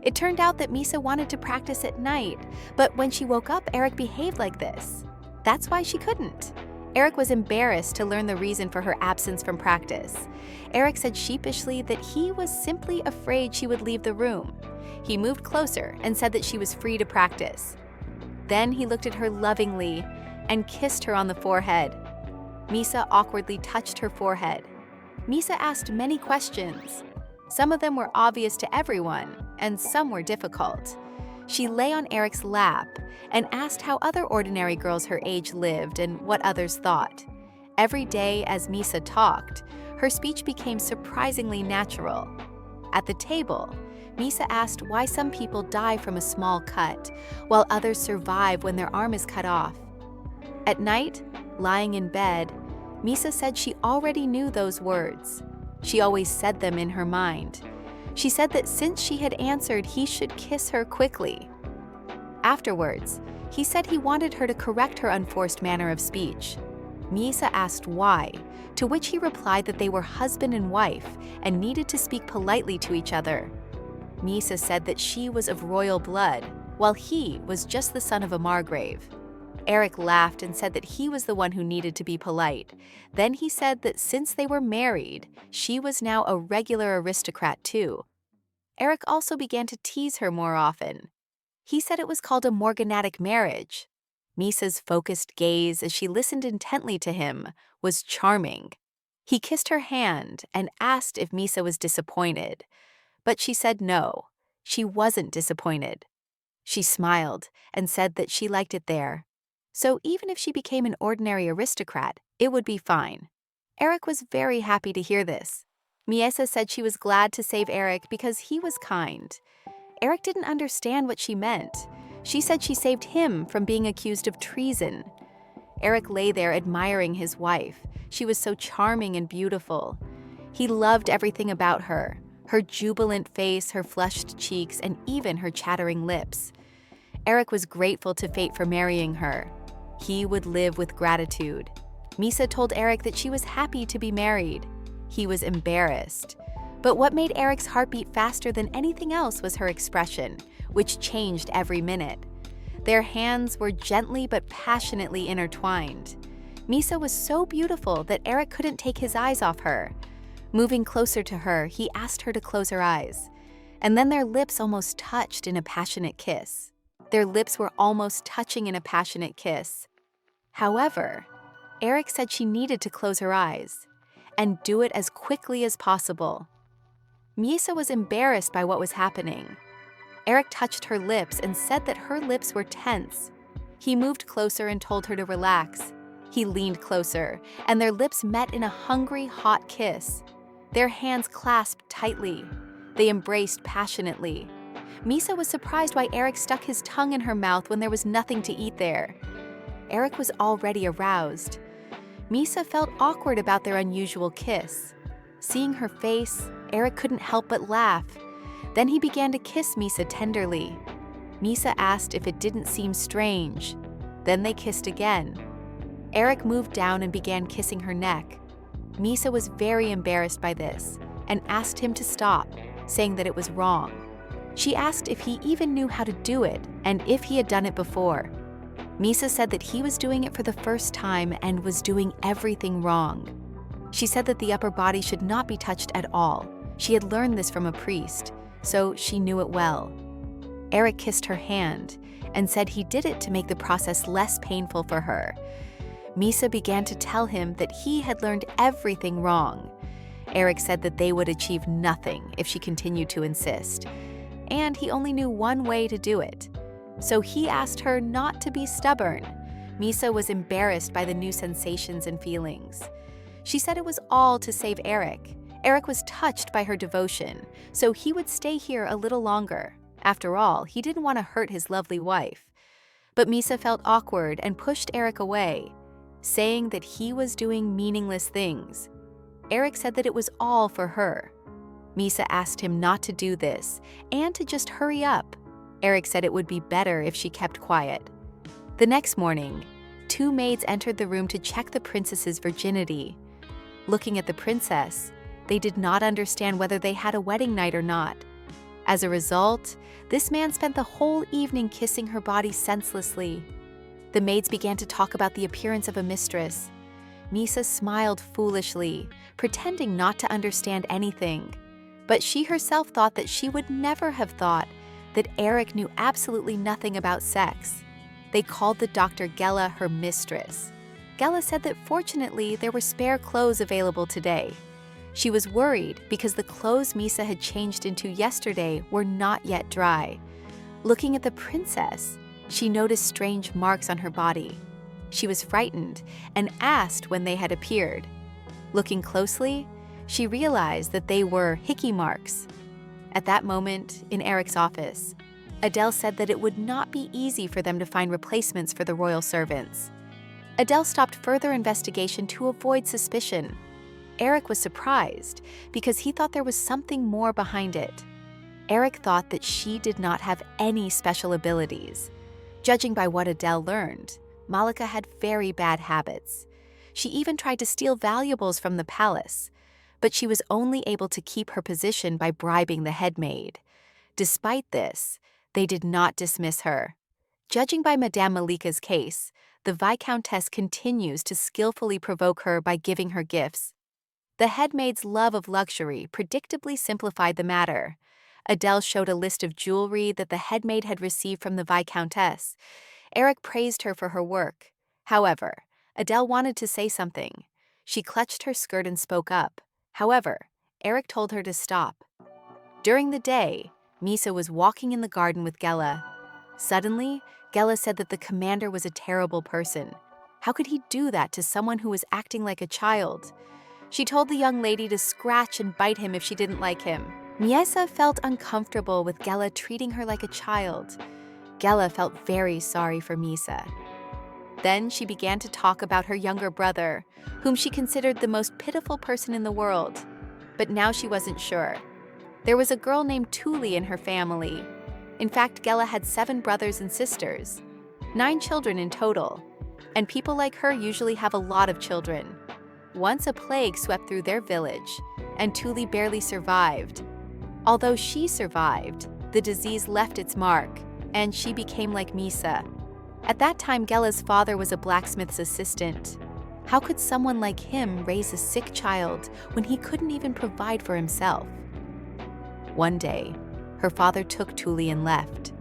It turned out that Misa wanted to practice at night, but when she woke up, Eric behaved like this. That's why she couldn't. Eric was embarrassed to learn the reason for her absence from practice. Eric said sheepishly that he was simply afraid she would leave the room. He moved closer and said that she was free to practice. Then he looked at her lovingly and kissed her on the forehead. Misa awkwardly touched her forehead. Misa asked many questions. Some of them were obvious to everyone, and some were difficult. She lay on Eric's lap and asked how other ordinary girls her age lived and what others thought. Every day as Misa talked, her speech became surprisingly natural. At the table, Misa asked why some people die from a small cut, while others survive when their arm is cut off. At night, lying in bed, Misa said she already knew those words. She always said them in her mind. She said that since she had answered, he should kiss her quickly. Afterwards, he said he wanted her to correct her unforced manner of speech. Misa asked why, to which he replied that they were husband and wife and needed to speak politely to each other. Misa said that she was of royal blood, while he was just the son of a margrave. Eric laughed and said that he was the one who needed to be polite. Then he said that since they were married, she was now a regular aristocrat too. Eric also began to tease her more often. He said it was called a morganatic marriage. Misa's focused gaze as she listened intently to him was charming. He kissed her hand and asked if Misa was disappointed, but she said no, she wasn't disappointed. She smiled and said that she liked it there. So even if she became an ordinary aristocrat, it would be fine. Eric was very happy to hear this. Misa said she was glad to save Eric because he was kind. Eric didn't understand what she meant. She said she saved him from being accused of treason. Eric lay there admiring his wife. She was so charming and beautiful. He loved everything about her jubilant face, her flushed cheeks, and even her chattering lips. Eric was grateful to fate for marrying her. He would live with gratitude. Misa told Eric that she was happy to be married. He was embarrassed. But what made Eric's heart beat faster than anything else was her expression, which changed every minute. Their hands were gently but passionately intertwined. Misa was so beautiful that Eric couldn't take his eyes off her. Moving closer to her, he asked her to close her eyes. And then their lips almost touched in a passionate kiss. Their lips were almost touching in a passionate kiss. However, Eric said she needed to close her eyes and do it as quickly as possible. Misa was embarrassed by what was happening. Eric touched her lips and said that her lips were tense. He moved closer and told her to relax. He leaned closer, and their lips met in a hungry, hot kiss. Their hands clasped tightly. They embraced passionately. Misa was surprised why Eric stuck his tongue in her mouth when there was nothing to eat there. Eric was already aroused. Misa felt awkward about their unusual kiss. Seeing her face, Eric couldn't help but laugh. Then he began to kiss Misa tenderly. Misa asked if it didn't seem strange. Then they kissed again. Eric moved down and began kissing her neck. Misa was very embarrassed by this and asked him to stop, saying that it was wrong. She asked if he even knew how to do it and if he had done it before. Misa said that he was doing it for the first time and was doing everything wrong. She said that the upper body should not be touched at all. She had learned this from a priest, so she knew it well. Eric kissed her hand and said he did it to make the process less painful for her. Misa began to tell him that he had learned everything wrong. Eric said that they would achieve nothing if she continued to insist, and he only knew one way to do it. So he asked her not to be stubborn. Misa was embarrassed by the new sensations and feelings. She said it was all to save Eric. Eric was touched by her devotion, so he would stay here a little longer. After all, he didn't want to hurt his lovely wife. But Misa felt awkward and pushed Eric away, saying that he was doing meaningless things. Eric said that it was all for her. Misa asked him not to do this and to just hurry up. Eric said it would be better if she kept quiet. The next morning, 2 maids entered the room to check the princess's virginity. Looking at the princess, they did not understand whether they had a wedding night or not. As a result, this man spent the whole evening kissing her body senselessly. The maids began to talk about the appearance of a mistress. Misa smiled foolishly, pretending not to understand anything. But she herself thought that she would never have thought that Eric knew absolutely nothing about sex. They called the Dr. Gela her mistress. Gela said that fortunately there were spare clothes available today. She was worried because the clothes Misa had changed into yesterday were not yet dry. Looking at the princess, she noticed strange marks on her body. She was frightened and asked when they had appeared. Looking closely, she realized that they were hickey marks. At that moment, in Eric's office, Adele said that it would not be easy for them to find replacements for the royal servants. Adele stopped further investigation to avoid suspicion. Eric was surprised because he thought there was something more behind it. Eric thought that she did not have any special abilities. Judging by what Adele learned, Malika had very bad habits. She even tried to steal valuables from the palace, but she was only able to keep her position by bribing the head maid. Despite this, they did not dismiss her. Judging by Madame Malika's case, the Viscountess continues to skillfully provoke her by giving her gifts. The head maid's love of luxury predictably simplified the matter. Adele showed a list of jewelry that the head maid had received from the Viscountess. Eric praised her for her work. However, Adele wanted to say something. She clutched her skirt and spoke up. However, Eric told her to stop. During the day, Misa was walking in the garden with Gela. Suddenly, Gela said that the commander was a terrible person. How could he do that to someone who was acting like a child? She told the young lady to scratch and bite him if she didn't like him. Misa felt uncomfortable with Gela treating her like a child. Gela felt very sorry for Misa. Then she began to talk about her younger brother, whom she considered the most pitiful person in the world. But now she wasn't sure. There was a girl named Tuli in her family. In fact, Gela had 7 brothers and sisters, 9 children in total. And people like her usually have a lot of children. Once a plague swept through their village, and Tuli barely survived. Although she survived, the disease left its mark, and she became like Misa. At that time, Gela's father was a blacksmith's assistant. How could someone like him raise a sick child when he couldn't even provide for himself? One day, her father took Tuli and left.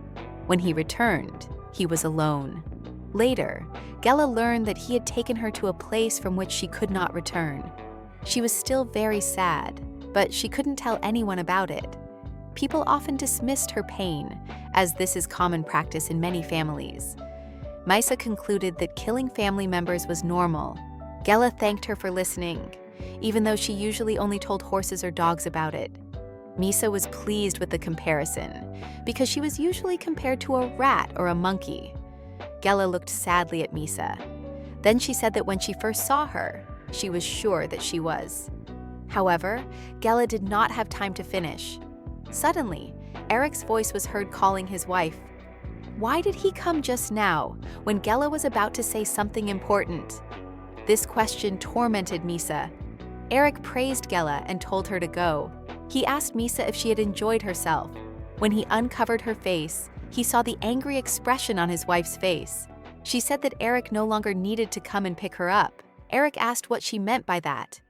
When he returned, he was alone. Later, Gela learned that he had taken her to a place from which she could not return. She was still very sad, but she couldn't tell anyone about it. People often dismissed her pain, as this is common practice in many families. Misa concluded that killing family members was normal. Gela thanked her for listening, even though she usually only told horses or dogs about it. Misa was pleased with the comparison, because she was usually compared to a rat or a monkey. Gela looked sadly at Misa. Then she said that when she first saw her, she was sure that she was. However, Gela did not have time to finish. Suddenly, Eric's voice was heard calling his wife. Why did he come just now, when Gela was about to say something important? This question tormented Misa. Eric praised Gela and told her to go. He asked Misa if she had enjoyed herself. When he uncovered her face, he saw the angry expression on his wife's face. She said that Eric no longer needed to come and pick her up. Eric asked what she meant by that.